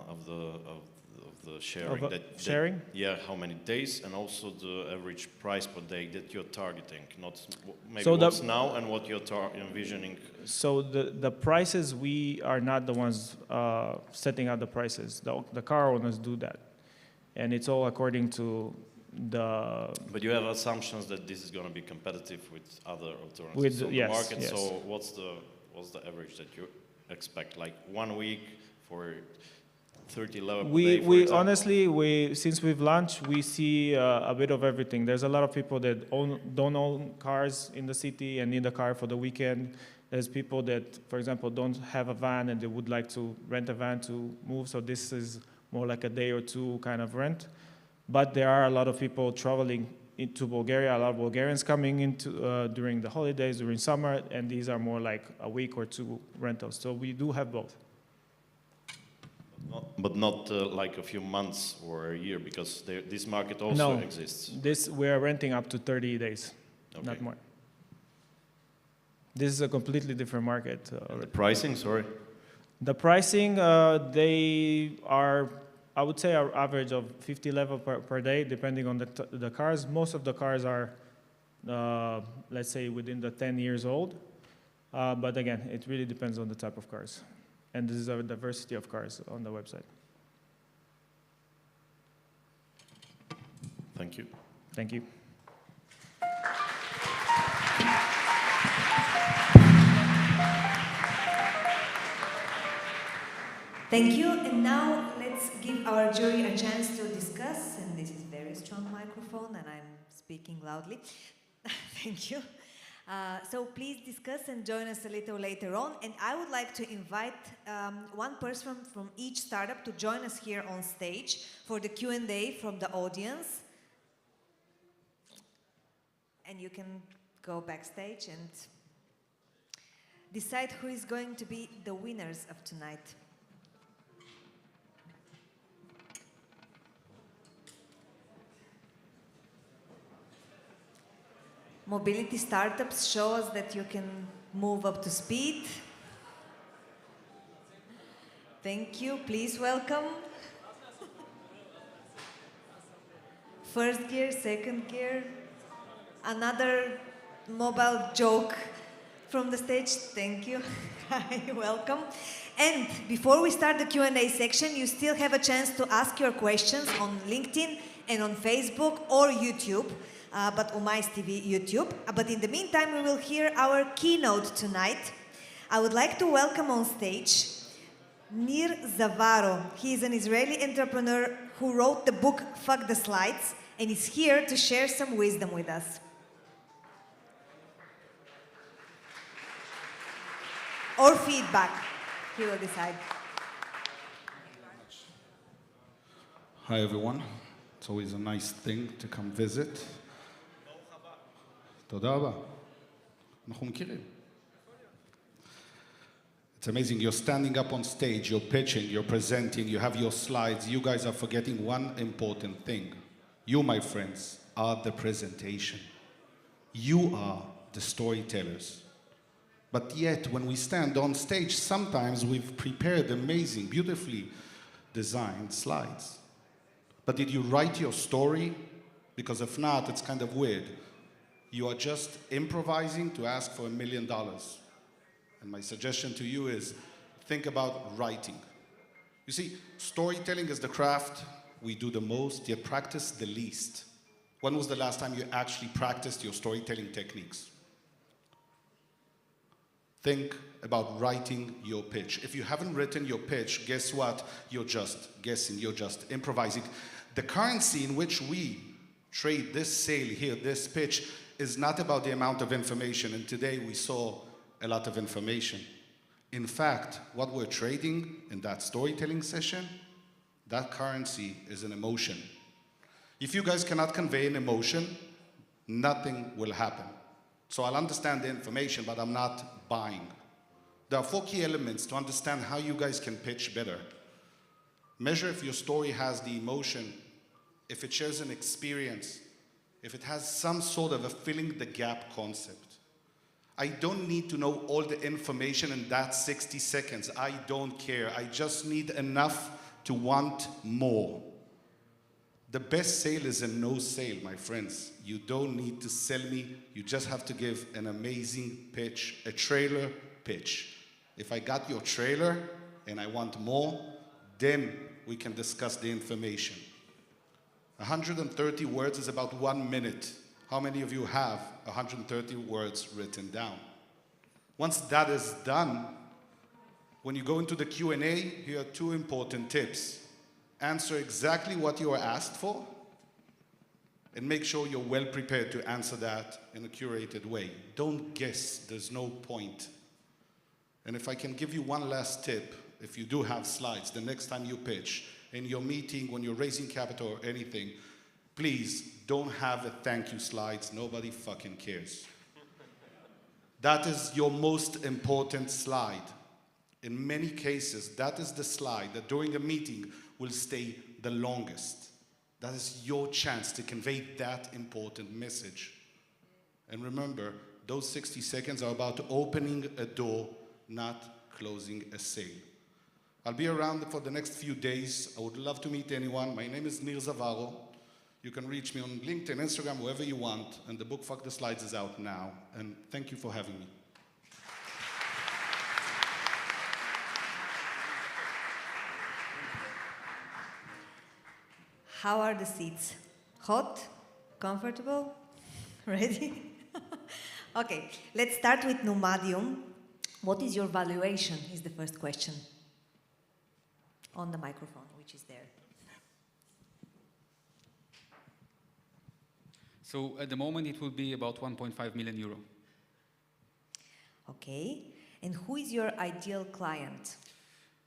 of the sharing? Sharing? Yeah, how many days, and also the average price per day that you're targeting, not maybe So what's now and what you're envisioning. So the prices, we are not the ones setting out the prices. The car owners do that, and it's all according to the... But you have assumptions that this is going to be competitive with other alternatives on the yes, market. yes. So what's the average that you expect? Like 1 week for 30 level per day, for example? Honestly, since we've launched, we see a bit of everything. There's a lot of people that don't own cars in the city and need a car for the weekend. There's people that, for example, don't have a van and they would like to rent a van to move. So this is more like a day or two kind of rent. But there are a lot of people traveling into Bulgaria, a lot of Bulgarians coming into during the holidays, during summer, and these are more like a week or two rentals. So we do have both. But not like a few months or a year, because this market also exists. We are renting up to 30 days, Okay. not more. This is a completely different market. And the pricing, sorry? The pricing, they are, I would say, our average of 50 level per day, depending on the cars. Most of the cars are, let's say, within the 10 years old. But again, it really depends on the type of cars. And this is a diversity of cars on the website. Thank you. Thank you. Thank you, and now let's give our jury a chance to discuss, and this is a very strong microphone, and I'm speaking loudly. Thank you. So please discuss and join us a little later on, and I would like to invite one person from each startup to join us here on stage for the Q&A from the audience. And you can go backstage and decide who is going to be the winners of tonight. Mobility startups show us that you can move up to speed. Thank you. Please welcome. First gear, second gear. Another mobile joke from the stage. Thank you. Hi, welcome. And before we start the Q&A section, you still have a chance to ask your questions on LinkedIn and on Facebook or YouTube. but Omai.TV YouTube. But in the meantime, we will hear our keynote tonight. I would like to welcome on stage Nir Zavaro. He is an Israeli entrepreneur who wrote the book Fuck the Slides and is here to share some wisdom with us. Or feedback, he will decide. Hi everyone, it's always a nice thing to come visit. תודה רבה. אנחנו מכירים. It's amazing, you're standing up on stage, you're pitching, you're presenting, you have your slides. You guys are forgetting one important thing. You, my friends, are the presentation. You are the storytellers. But yet, when we stand on stage, sometimes we've prepared amazing, beautifully designed slides. But did you write your story? Because if not, it's kind of weird. You are just improvising to ask for $1 million. And my suggestion to you is, think about writing. You see, storytelling is the craft we do the most, yet practice the least. When was the last time you actually practiced your storytelling techniques? Think about writing your pitch. If you haven't written your pitch, guess what? You're just guessing, you're just improvising. The currency in which we trade this sale here, this pitch, is not about the amount of information. And today we saw a lot of information. In fact, what we're trading in that storytelling session, that currency is an emotion. If you guys cannot convey an emotion, nothing will happen. So I'll understand the information, but I'm not buying. There are 4 key elements to understand how you guys can pitch better. Measure if your story has the emotion, if it shares an experience, if it has some sort of a filling the gap concept. I don't need to know all the information in that 60 seconds. I don't care. I just need enough to want more. The best sale is a no sale, my friends. You don't need to sell me. You just have to give an amazing pitch, a trailer pitch. If I got your trailer and I want more, then we can discuss the information. 130 words is about 1 minute. How many of you have 130 words written down? Once that is done, when you go into the Q&A, here are 2 important tips. Answer exactly what you are asked for, and make sure you're well prepared to answer that in a curated way. Don't guess, there's no point. And if I can give you one last tip, if you do have slides, the next time you pitch, in your meeting, when you're raising capital or anything, please don't have a thank you slides. Nobody fucking cares. That is your most important slide. In many cases, that is the slide that during a meeting will stay the longest. That is your chance to convey that important message. And remember, those 60 seconds are about opening a door, not closing a sale. I'll be around for the next few days. I would love to meet anyone. My name is Nir Zavaro. You can reach me on LinkedIn, Instagram, wherever you want. And the book, Fuck the Slides, is out now. And thank you for having me. How are the seats? Hot? Comfortable? Ready? Okay, let's start with Nomadium. What is your valuation, is the first question. On the microphone, which is there. So at the moment, it will be about 1.5 million euro. Okay, and who is your ideal client?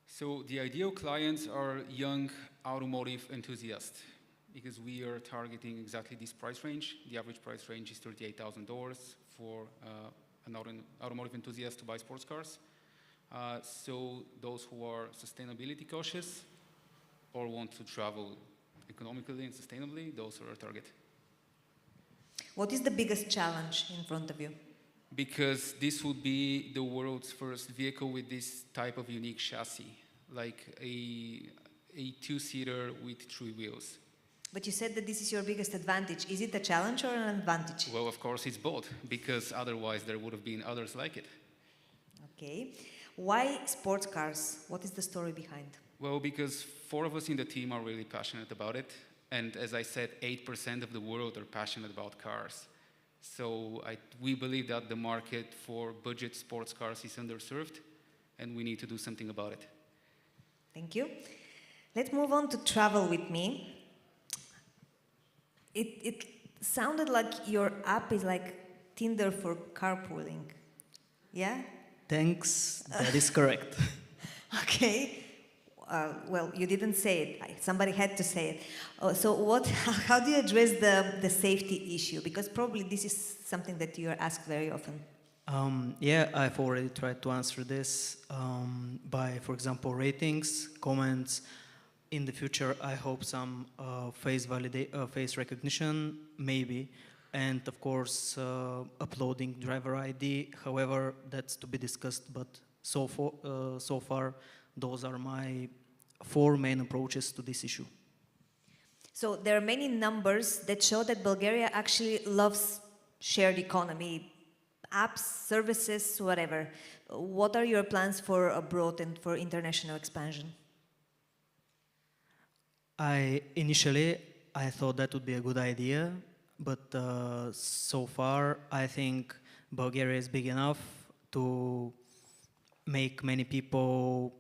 So the ideal clients are young automotive enthusiasts, because we are targeting exactly this price range. The average price range is $38,000 for an automotive enthusiast to buy sports cars. So those who are sustainability cautious or want to travel economically and sustainably, those are our target. What is the biggest challenge in front of you? Because this would be the world's first vehicle with this type of unique chassis, like a 2-seater with 3 wheels. But you said that this is your biggest advantage. Is it a challenge or an advantage? Well, of course, it's both, because otherwise there would have been others like it. Okay. Why sports cars? What is the story behind? Well, because 4 of us in the team are really passionate about it, And as I said, 8% of the world are passionate about cars. So we believe that the market for budget sports cars is underserved, and we need to do something about it. Thank you. Let's move on to travel with me. It sounded like your app is like Tinder for carpooling. Yeah? Thanks, that is correct. Okay. Well, you didn't say it. Somebody had to say it. So how do you address the safety issue? Because probably this is something that you are asked very often. Yeah, I've already tried to answer this by, for example, ratings, comments. In the future, I hope some face recognition, maybe, and of course, uploading driver ID. However, that's to be discussed. But so far, those are my 4 main approaches to this issue. So there are many numbers that show that Bulgaria actually loves shared economy, apps, services, whatever. What are your plans for abroad and for international expansion? Initially, I thought that would be a good idea, but so far, I think Bulgaria is big enough to make many people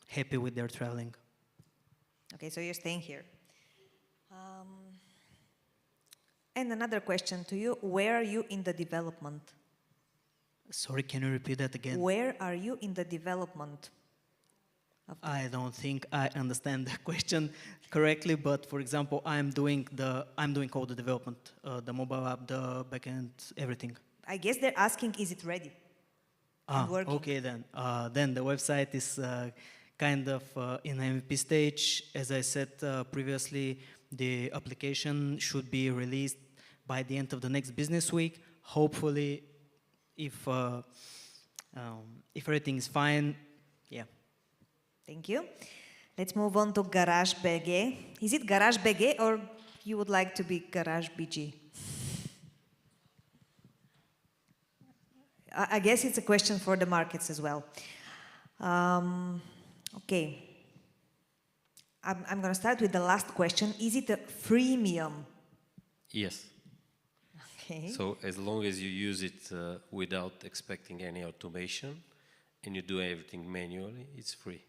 happy with their traveling. Okay, so you're staying here. And another question to you, where are you in the development? Sorry, can you repeat that again? Where are you in the development? I don't think I understand the question correctly, but for example, I'm doing all the development, the mobile app, the backend, everything. I guess they're asking, is it ready? Working? Okay then. Then the website is kind of in MVP stage. As I said previously, the application should be released by the end of the next business week. Hopefully, if everything is fine, yeah. Thank you. Let's move on to Garage BG. Is it Garage BG or you would like to be Garage BG? I guess it's a question for the markets as well. Okay. I'm going to start with the last question. Is it a freemium? Yes. Okay. So as long as you use it without expecting any automation and you do everything manually, it's free.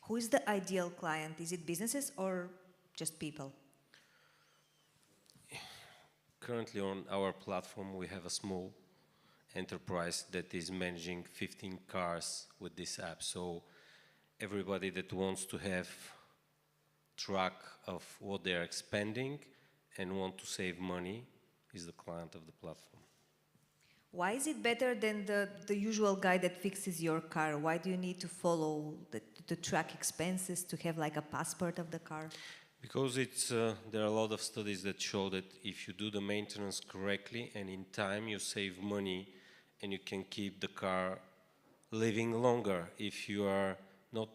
Who is the ideal client? Is it businesses or just people? Currently on our platform, we have a small enterprise that is managing 15 cars with this app. So everybody that wants to have track of what they are expending and want to save money is the client of the platform. Why is it better than the usual guy that fixes your car? Why do you need to follow the track expenses to have like a passport of the car? Because there are a lot of studies that show that if you do the maintenance correctly and in time, you save money and you can keep the car living longer. If you are not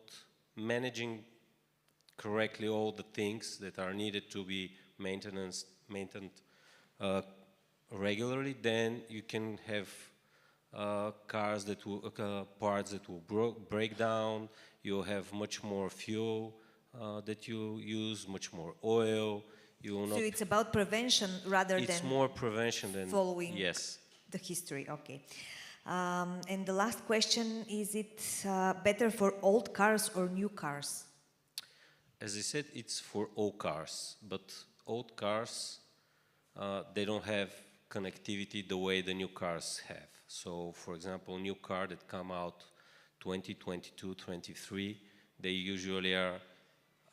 managing correctly all the things that are needed to be maintained regularly, then you can have cars that will, parts that will break down. You'll have much more fuel that you use, much more oil. You will so not. It's about prevention rather than. It's more prevention than following. Yes. The history. Okay. And the last question: is it better for old cars or new cars? As I said, it's for all cars, but old cars they don't have connectivity the way the new cars have. So, for example, new car that come out 2022, 23, they usually are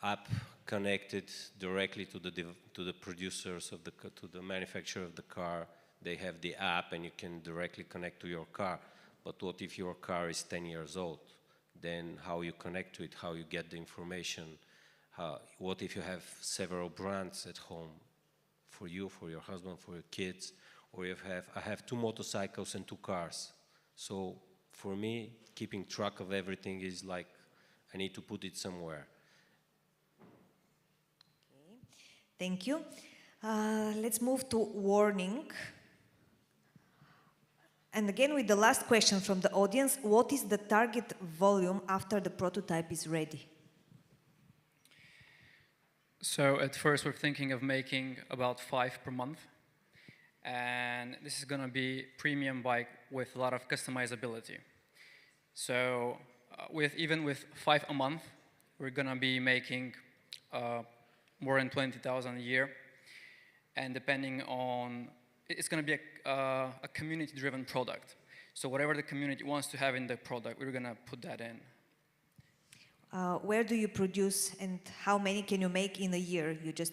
app connected directly to the producers of to the manufacturer of the car. They have the app and you can directly connect to your car. But what if your car is 10 years old? Then how you connect to it, how you get the information. What if you have several brands at home for you, for your husband, for your kids? Or I have 2 motorcycles and 2 cars. So for me, keeping track of everything is like I need to put it somewhere. Okay. Thank you. Let's move to warning. And again, with the last question from the audience, what is the target volume after the prototype is ready? So at first we're thinking of making about 5 per month. And this is going to be premium bike with a lot of customizability. So even with 5 a month, we're going to be making more than 20,000 a year. And depending on, it's going to be a community-driven product. So whatever the community wants to have in the product, we're going to put that in. Where do you produce and how many can you make in a year? You just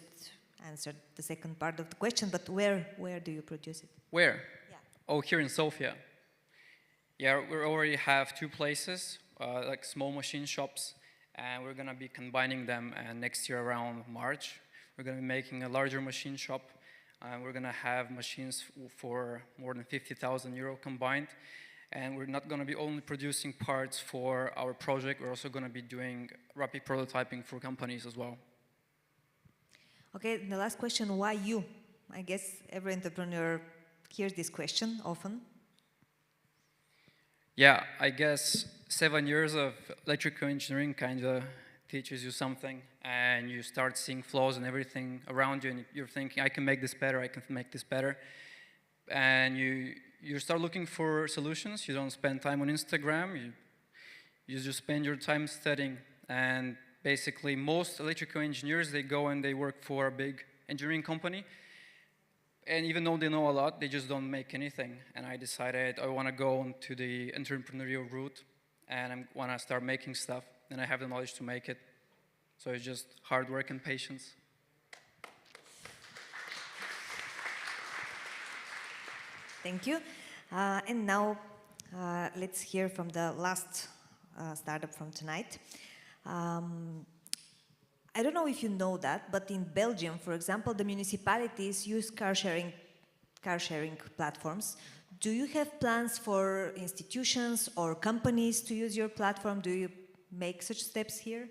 answered the second part of the question, but where do you produce it? Where? Yeah. Oh, here in Sofia. Yeah, we already have 2 places, like small machine shops, and we're going to be combining them, and next year around March, we're going to be making a larger machine shop, and we're going to have machines for more than 50,000 euro combined. And we're not going to be only producing parts for our project, we're also going to be doing rapid prototyping for companies as well. Okay, the last question, why you? I guess every entrepreneur hears this question often. Yeah, I guess 7 years of electrical engineering kind of teaches you something, and you start seeing flaws in everything around you, and you're thinking, I can make this better, I can make this better. And you start looking for solutions. You don't spend time on Instagram. You just spend your time studying. And basically, most electrical engineers, they go and they work for a big engineering company. And even though they know a lot, they just don't make anything. And I decided I want to go into the entrepreneurial route, and I want to start making stuff. And I have the knowledge to make it. So it's just hard work and patience. Thank you. And now let's hear from the last startup from tonight. I don't know if you know that, but in Belgium, for example, the municipalities use car sharing platforms. Do you have plans for institutions or companies to use your platform? Do you make such steps here?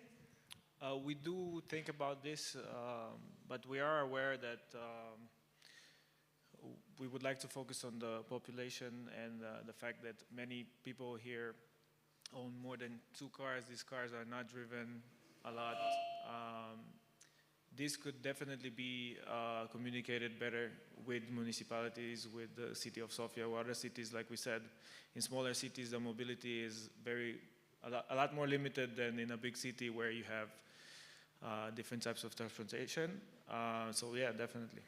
We do think about this, but we are aware that we would like to focus on the population and the fact that many people here own more than 2 cars. These cars are not driven a lot. This could definitely be communicated better with municipalities, with the city of Sofia or other cities. Like we said, in smaller cities, the mobility is a lot more limited than in a big city where you have different types of transportation. So yeah, definitely.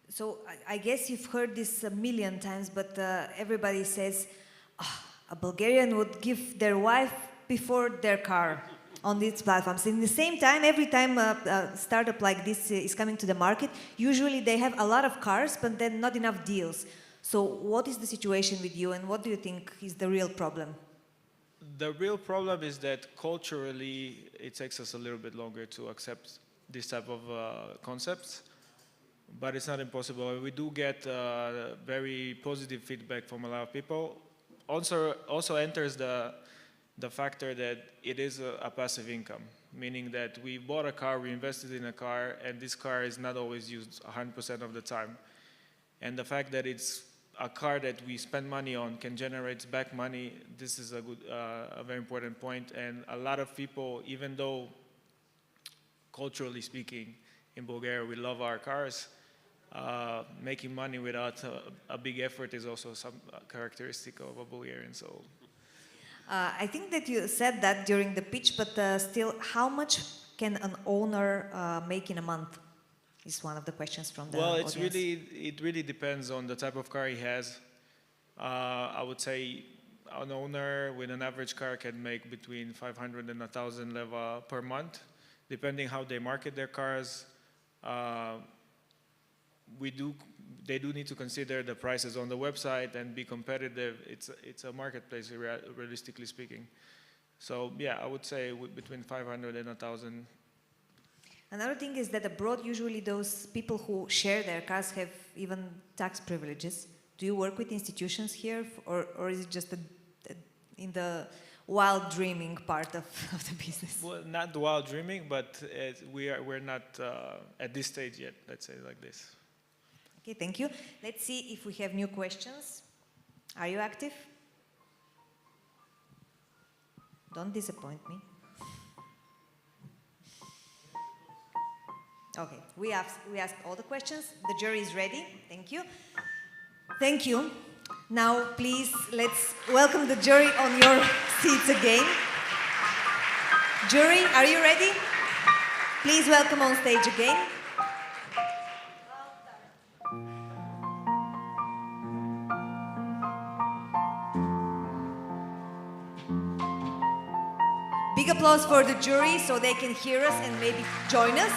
So I guess you've heard this a million times, but everybody says, a Bulgarian would give their wife before their car on these platforms. In the same time, every time a startup like this is coming to the market, usually they have a lot of cars, but then not enough deals. So what is the situation with you, and what do you think is the real problem? The real problem is that culturally, it takes us a little bit longer to accept this type of concepts. But it's not impossible. We do get very positive feedback from a lot of people. Also enters the factor that it is a passive income, meaning that we bought a car, we invested in a car, and this car is not always used 100% of the time. And the fact that it's a car that we spend money on can generate back money, this is a very important point. And a lot of people, even though culturally speaking, in Bulgaria we love our cars, making money without a big effort is also some characteristic of a Bulgarian soul. I think that you said that during the pitch, but still, how much can an owner make in a month? Is one of the questions from the audience. Well, it really depends on the type of car he has. I would say an owner with an average car can make between 500 and 1,000 leva per month, depending how they market their cars. They do need to consider the prices on the website and be competitive. It's a marketplace, realistically speaking. So yeah, I would say between 500 and 1,000. Another thing is that abroad, usually those people who share their cars have even tax privileges. Do you work with institutions here, or is it just in the wild dreaming part of the business? Well, not the wild dreaming, but we're not at this stage yet, let's say it like this. Okay, thank you. Let's see if we have new questions. Are you active? Don't disappoint me. Okay, we asked all the questions. The jury is ready. Thank you. Thank you. Now, please, let's welcome the jury on your seats again. Jury, are you ready? Please welcome on stage again. Big applause for the jury so they can hear us and maybe join us.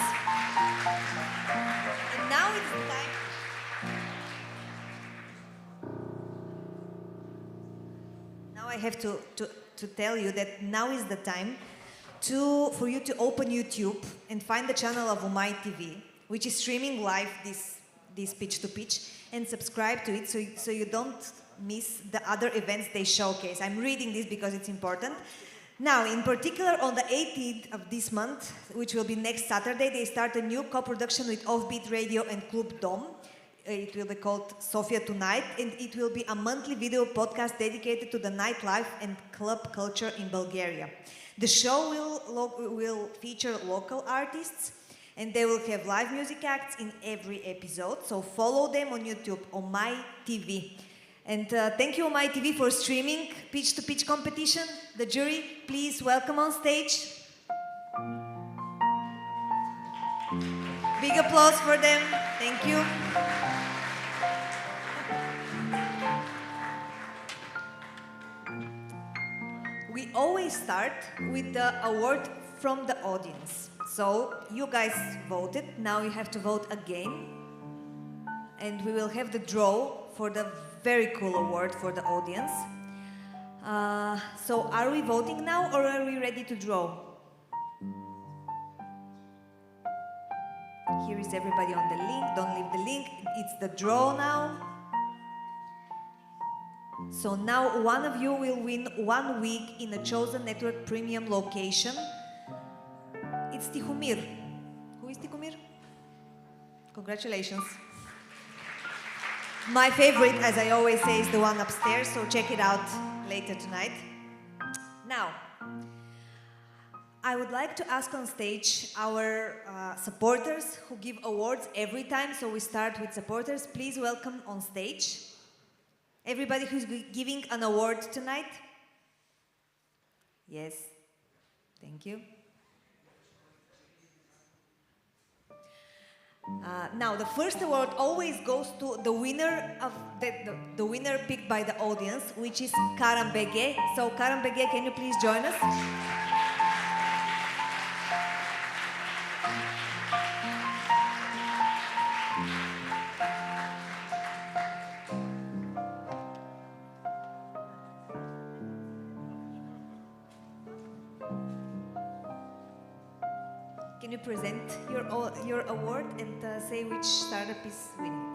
And now it's time. Now I have to tell you that now is the time for you to open YouTube and find the channel of Omai.TV, which is streaming live this Pitch2Pitch, and subscribe to it so you don't miss the other events they showcase. I'm reading this because it's important. Now, in particular, on the 18th of this month, which will be next Saturday, they start a new co-production with Offbeat Radio and Club Dom. It will be called Sofia Tonight, and it will be a monthly video podcast dedicated to the nightlife and club culture in Bulgaria. The show will feature local artists, and they will have live music acts in every episode, so follow them on YouTube, Omai.TV. And thank you, Omai.TV, for streaming Pitch2Pitch competition. The jury, please welcome on stage. Big applause for them. Thank you. We always start with the award from the audience. So you guys voted. Now you have to vote again. And we will have the draw for the very cool award for the audience. So are we voting now or are we ready to draw? Here is everybody on the link. Don't leave the link. It's the draw now. So now one of you will win 1 week in a chosen network premium location. It's Tihomir. Who is Tihomir? Congratulations. My favorite, as I always say, is the one upstairs, so check it out later tonight. Now, I would like to ask on stage our supporters who give awards every time, so we start with supporters. Please welcome on stage everybody who's giving an award tonight. Yes, thank you. Now, the first award always goes to the winner of the winner picked by the audience, which is Karan Bege. So, Karan Bege, can you please join us? Can you present your award and say which startup is winning?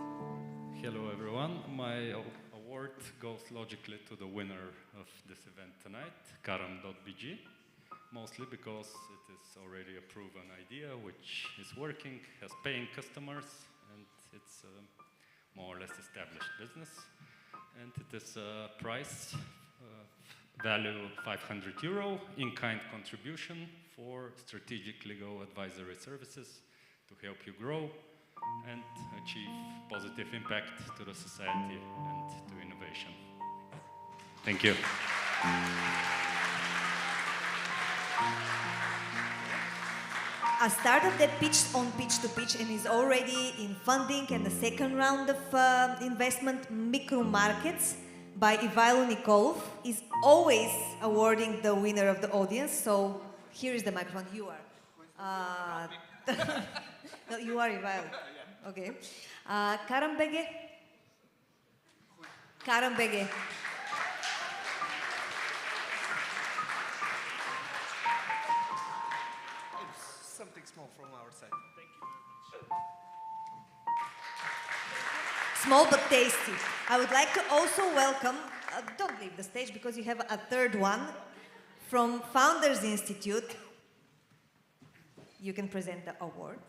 Hello everyone. My award goes logically to the winner of this event tonight, Karam.bg, mostly because it is already a proven idea which is working, has paying customers, and it's a more or less established business. And it is a price value €500 in-kind contribution for strategic legal advisory services to help you grow and achieve positive impact to the society and to innovation. Thank you. A startup that pitched on Pitch2Pitch and is already in funding and the second round of investment, Micro Markets by Ivailo Nikolov, is always awarding the winner of the audience. So here is the microphone. You are. No, you are Ivailo. Okay. Karan Bege. Karan Bege. It's something small from our side. Thank you very much. Small but tasty. I would like to also welcome, don't leave the stage because you have a third one from Founders Institute. You can present the award.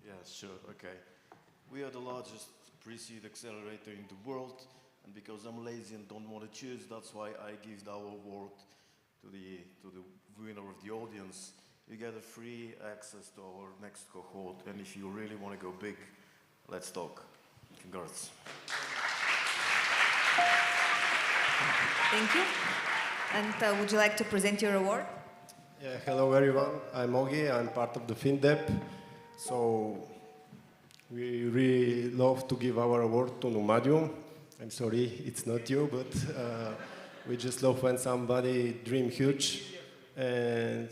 Yeah, sure, okay. We are the largest pre-seed accelerator in the world, and because I'm lazy and don't want to choose, that's why I give our award to the winner of the audience. you get a free access to our next cohort. And if you really want to go big, let's talk. Congrats. Thank you. And would you like to present your award? Yeah, hello everyone. I'm Ogi. I'm part of the FinDep. So we really love to give our award to Nomadium. I'm sorry, it's not you, but we just love when somebody dream huge, and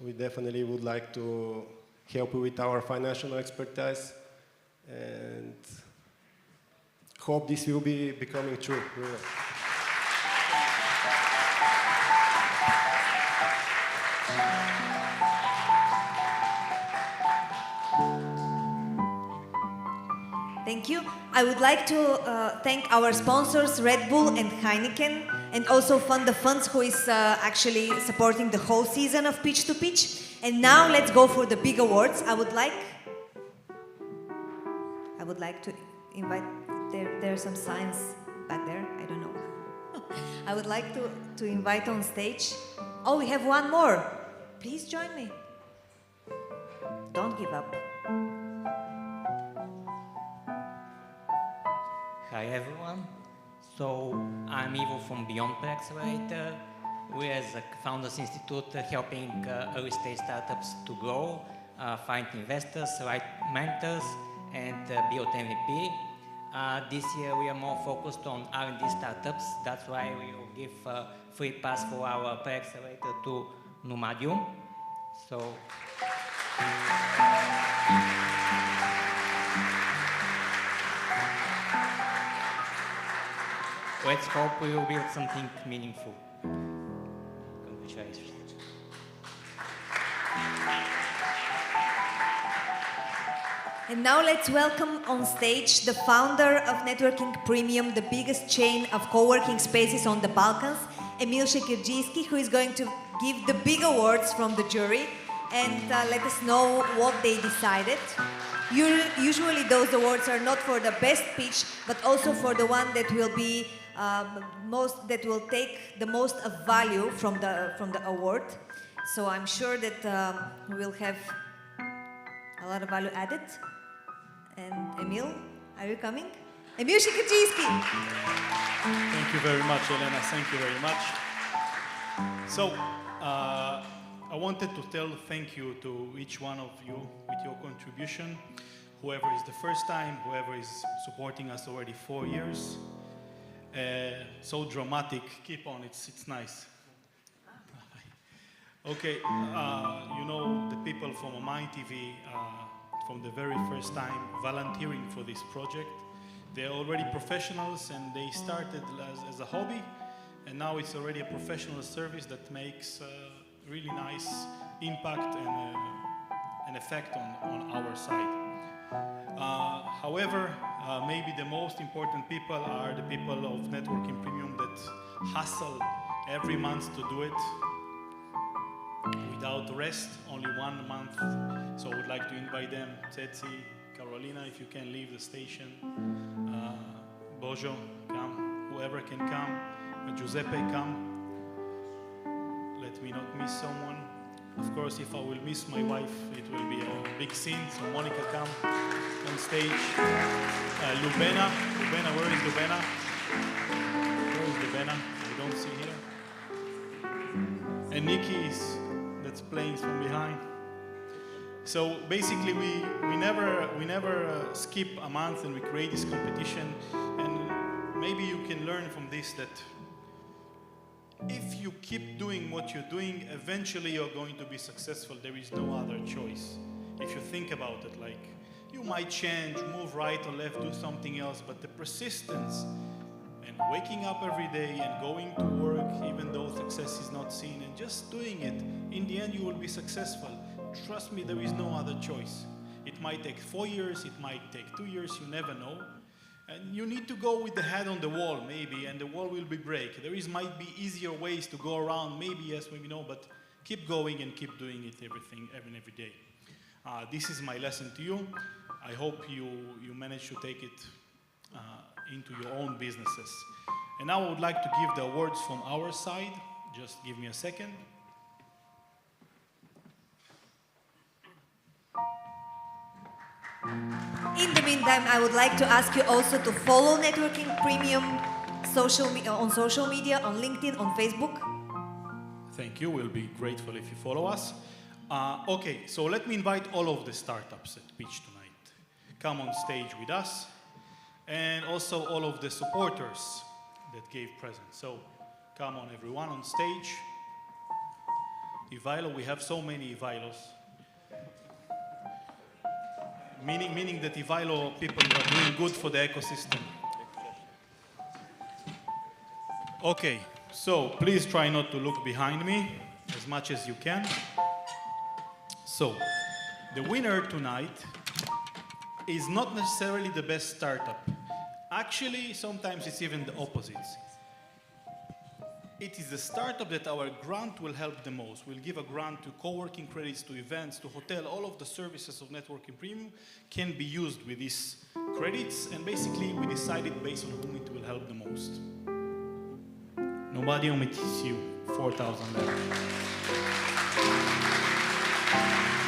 we definitely would like to help you with our financial expertise, and hope this will be becoming true. Really. Thank you. I would like to thank our sponsors, Red Bull and Heineken, and also Fund the Funds, who is actually supporting the whole season of Pitch2Pitch. And now let's go for the big awards. I would like to invite, there are some signs back there, I don't know. I would like to invite on stage, oh, we have one more. Please join me. Don't give up. Hi everyone. So I'm Ivo from Beyond Accelerator. We as a Founders Institute are helping early stage startups to grow, find investors, write mentors, and build MVP. This year we are more focused on R&D startups. That's why we will give free pass for our pre-accelerator to Nomadium. So. Let's hope we will build something meaningful. Congratulations. And now let's welcome on stage the founder of Networking Premium, the biggest chain of co-working spaces on the Balkans, Emil Shekirjijski, who is going to give the big awards from the jury and let us know what they decided. Usually those awards are not for the best pitch, but also for the one that will be that will take the most of value from the award. So I'm sure that we will have a lot of value added. And Emil, are you coming? Emil Shekirjijski. Thank you very much, Elena. Thank you very much. So I wanted to tell thank you to each one of you with your contribution. Whoever is the first time, whoever is supporting us already 4 years. So dramatic. Keep on. It's nice. Okay. You know the people from Omai.TV from the very first time volunteering for this project. They're already professionals and they started as a hobby, and now it's already a professional service that makes really nice impact and an effect on our side. However, maybe the most important people are the people of Networking Premium that hustle every month to do it without rest, only 1 month. So I would like to invite them, Tetsi, Carolina, if you can leave the station, Bojo, come, whoever can come, Giuseppe, come. Let me not miss someone. Of course, if I will miss my wife, it will be a big scene. So Monica, come on stage. Lubena, where is Lubena? Where is Lubena? I don't see here. And Nikki that's playing from behind. So basically, we never skip a month and we create this competition. And maybe you can learn from this that if you keep doing what you're doing, eventually you're going to be successful. There is no other choice. If you think about it, like you might change, move right or left, do something else, but the persistence and waking up every day and going to work, even though success is not seen, and just doing it, in the end you will be successful. Trust me, there is no other choice. It might take 4 years, it might take 2 years, you never know. And you need to go with the head on the wall, maybe, and the wall will be break. Might be easier ways to go around, maybe yes, maybe no, but keep going and keep doing it every day. This is my lesson to you. I hope you manage to take it into your own businesses. And now I would like to give the awards from our side. Just give me a second. In the meantime, I would like to ask you also to follow Networking Premium on social media, on LinkedIn, on Facebook. Thank you. We'll be grateful if you follow us. Okay, so let me invite all of the startups at Pitch tonight. Come on stage with us. And also all of the supporters that gave presents. So come on everyone on stage. Ivailo, we have so many Ivailos. Meaning that Ivailo people are doing good for the ecosystem. Okay, so please try not to look behind me as much as you can. So, the winner tonight is not necessarily the best startup. Actually, sometimes it's even the opposite. It is the startup that our grant will help the most. We'll give a grant to co-working credits, to events, to hotel. All of the services of Networking Premium can be used with these credits, and basically we decided based on whom it will help the most. Nobody omits you, 4,000 left.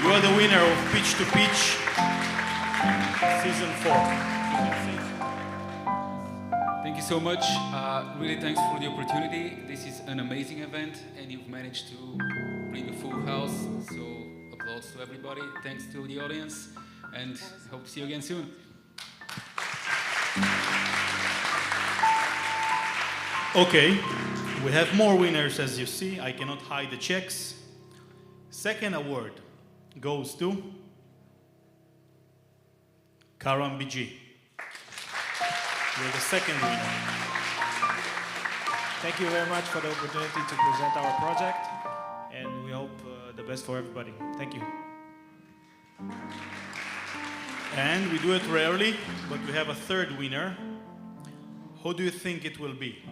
You are the winner of Pitch2Pitch Season 4. Thank you so much. Really thanks for the opportunity. This is an amazing event and you've managed to bring a full house. So applause to everybody. Thanks to the audience and hope to see you again soon. Okay, we have more winners as you see. I cannot hide the checks. Second award goes to Karan BG. You're the second winner. Thank you very much for the opportunity to present our project, and we hope the best for everybody. Thank you. And we do it rarely, but we have a third winner. Who do you think it will be?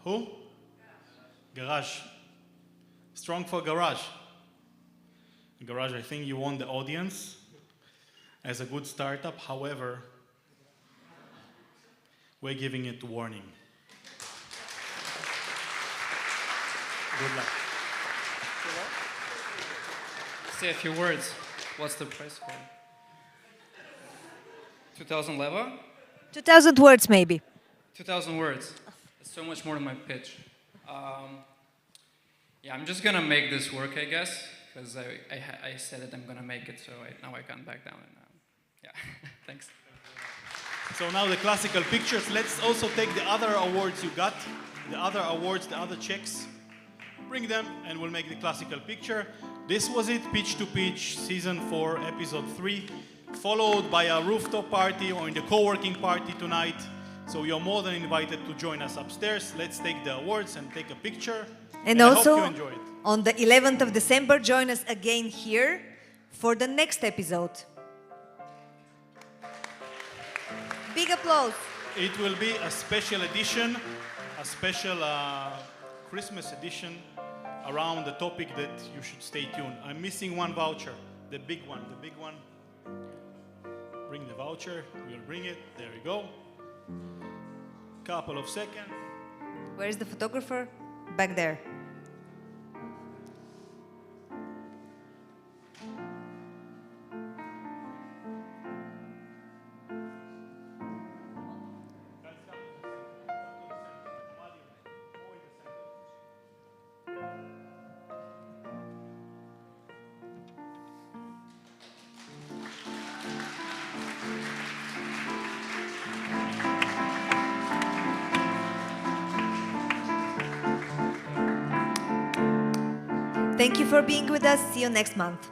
Who? Garage. Strong for Garage. Garage, I think you won the audience as a good startup. However, we're giving it warning. Good luck. Say a few words. What's the price for it? 2,000 leva? 2,000 words, maybe. 2,000 words. That's so much more than my pitch. Yeah, I'm just gonna make this work, I guess, because I said that I'm gonna make it, so now I can't back down. Yeah, thanks. So now the classical pictures. Let's also take the other awards you got, the other awards, the other checks. Bring them and we'll make the classical picture. This was it, Pitch2Pitch, Season 4, Episode 3, followed by a rooftop party or in the co-working party tonight. So you're more than invited to join us upstairs. Let's take the awards and take a picture. And also, I hope you enjoy it. On the 11th of December, join us again here for the next episode. Big applause. It will be a special edition, a special Christmas edition around the topic that you should stay tuned. I'm missing one voucher, the big one, the big one. Bring the voucher, we'll bring it, there we go. Couple of seconds. Where is the photographer? Back there. Thank you for being with us. See you next month.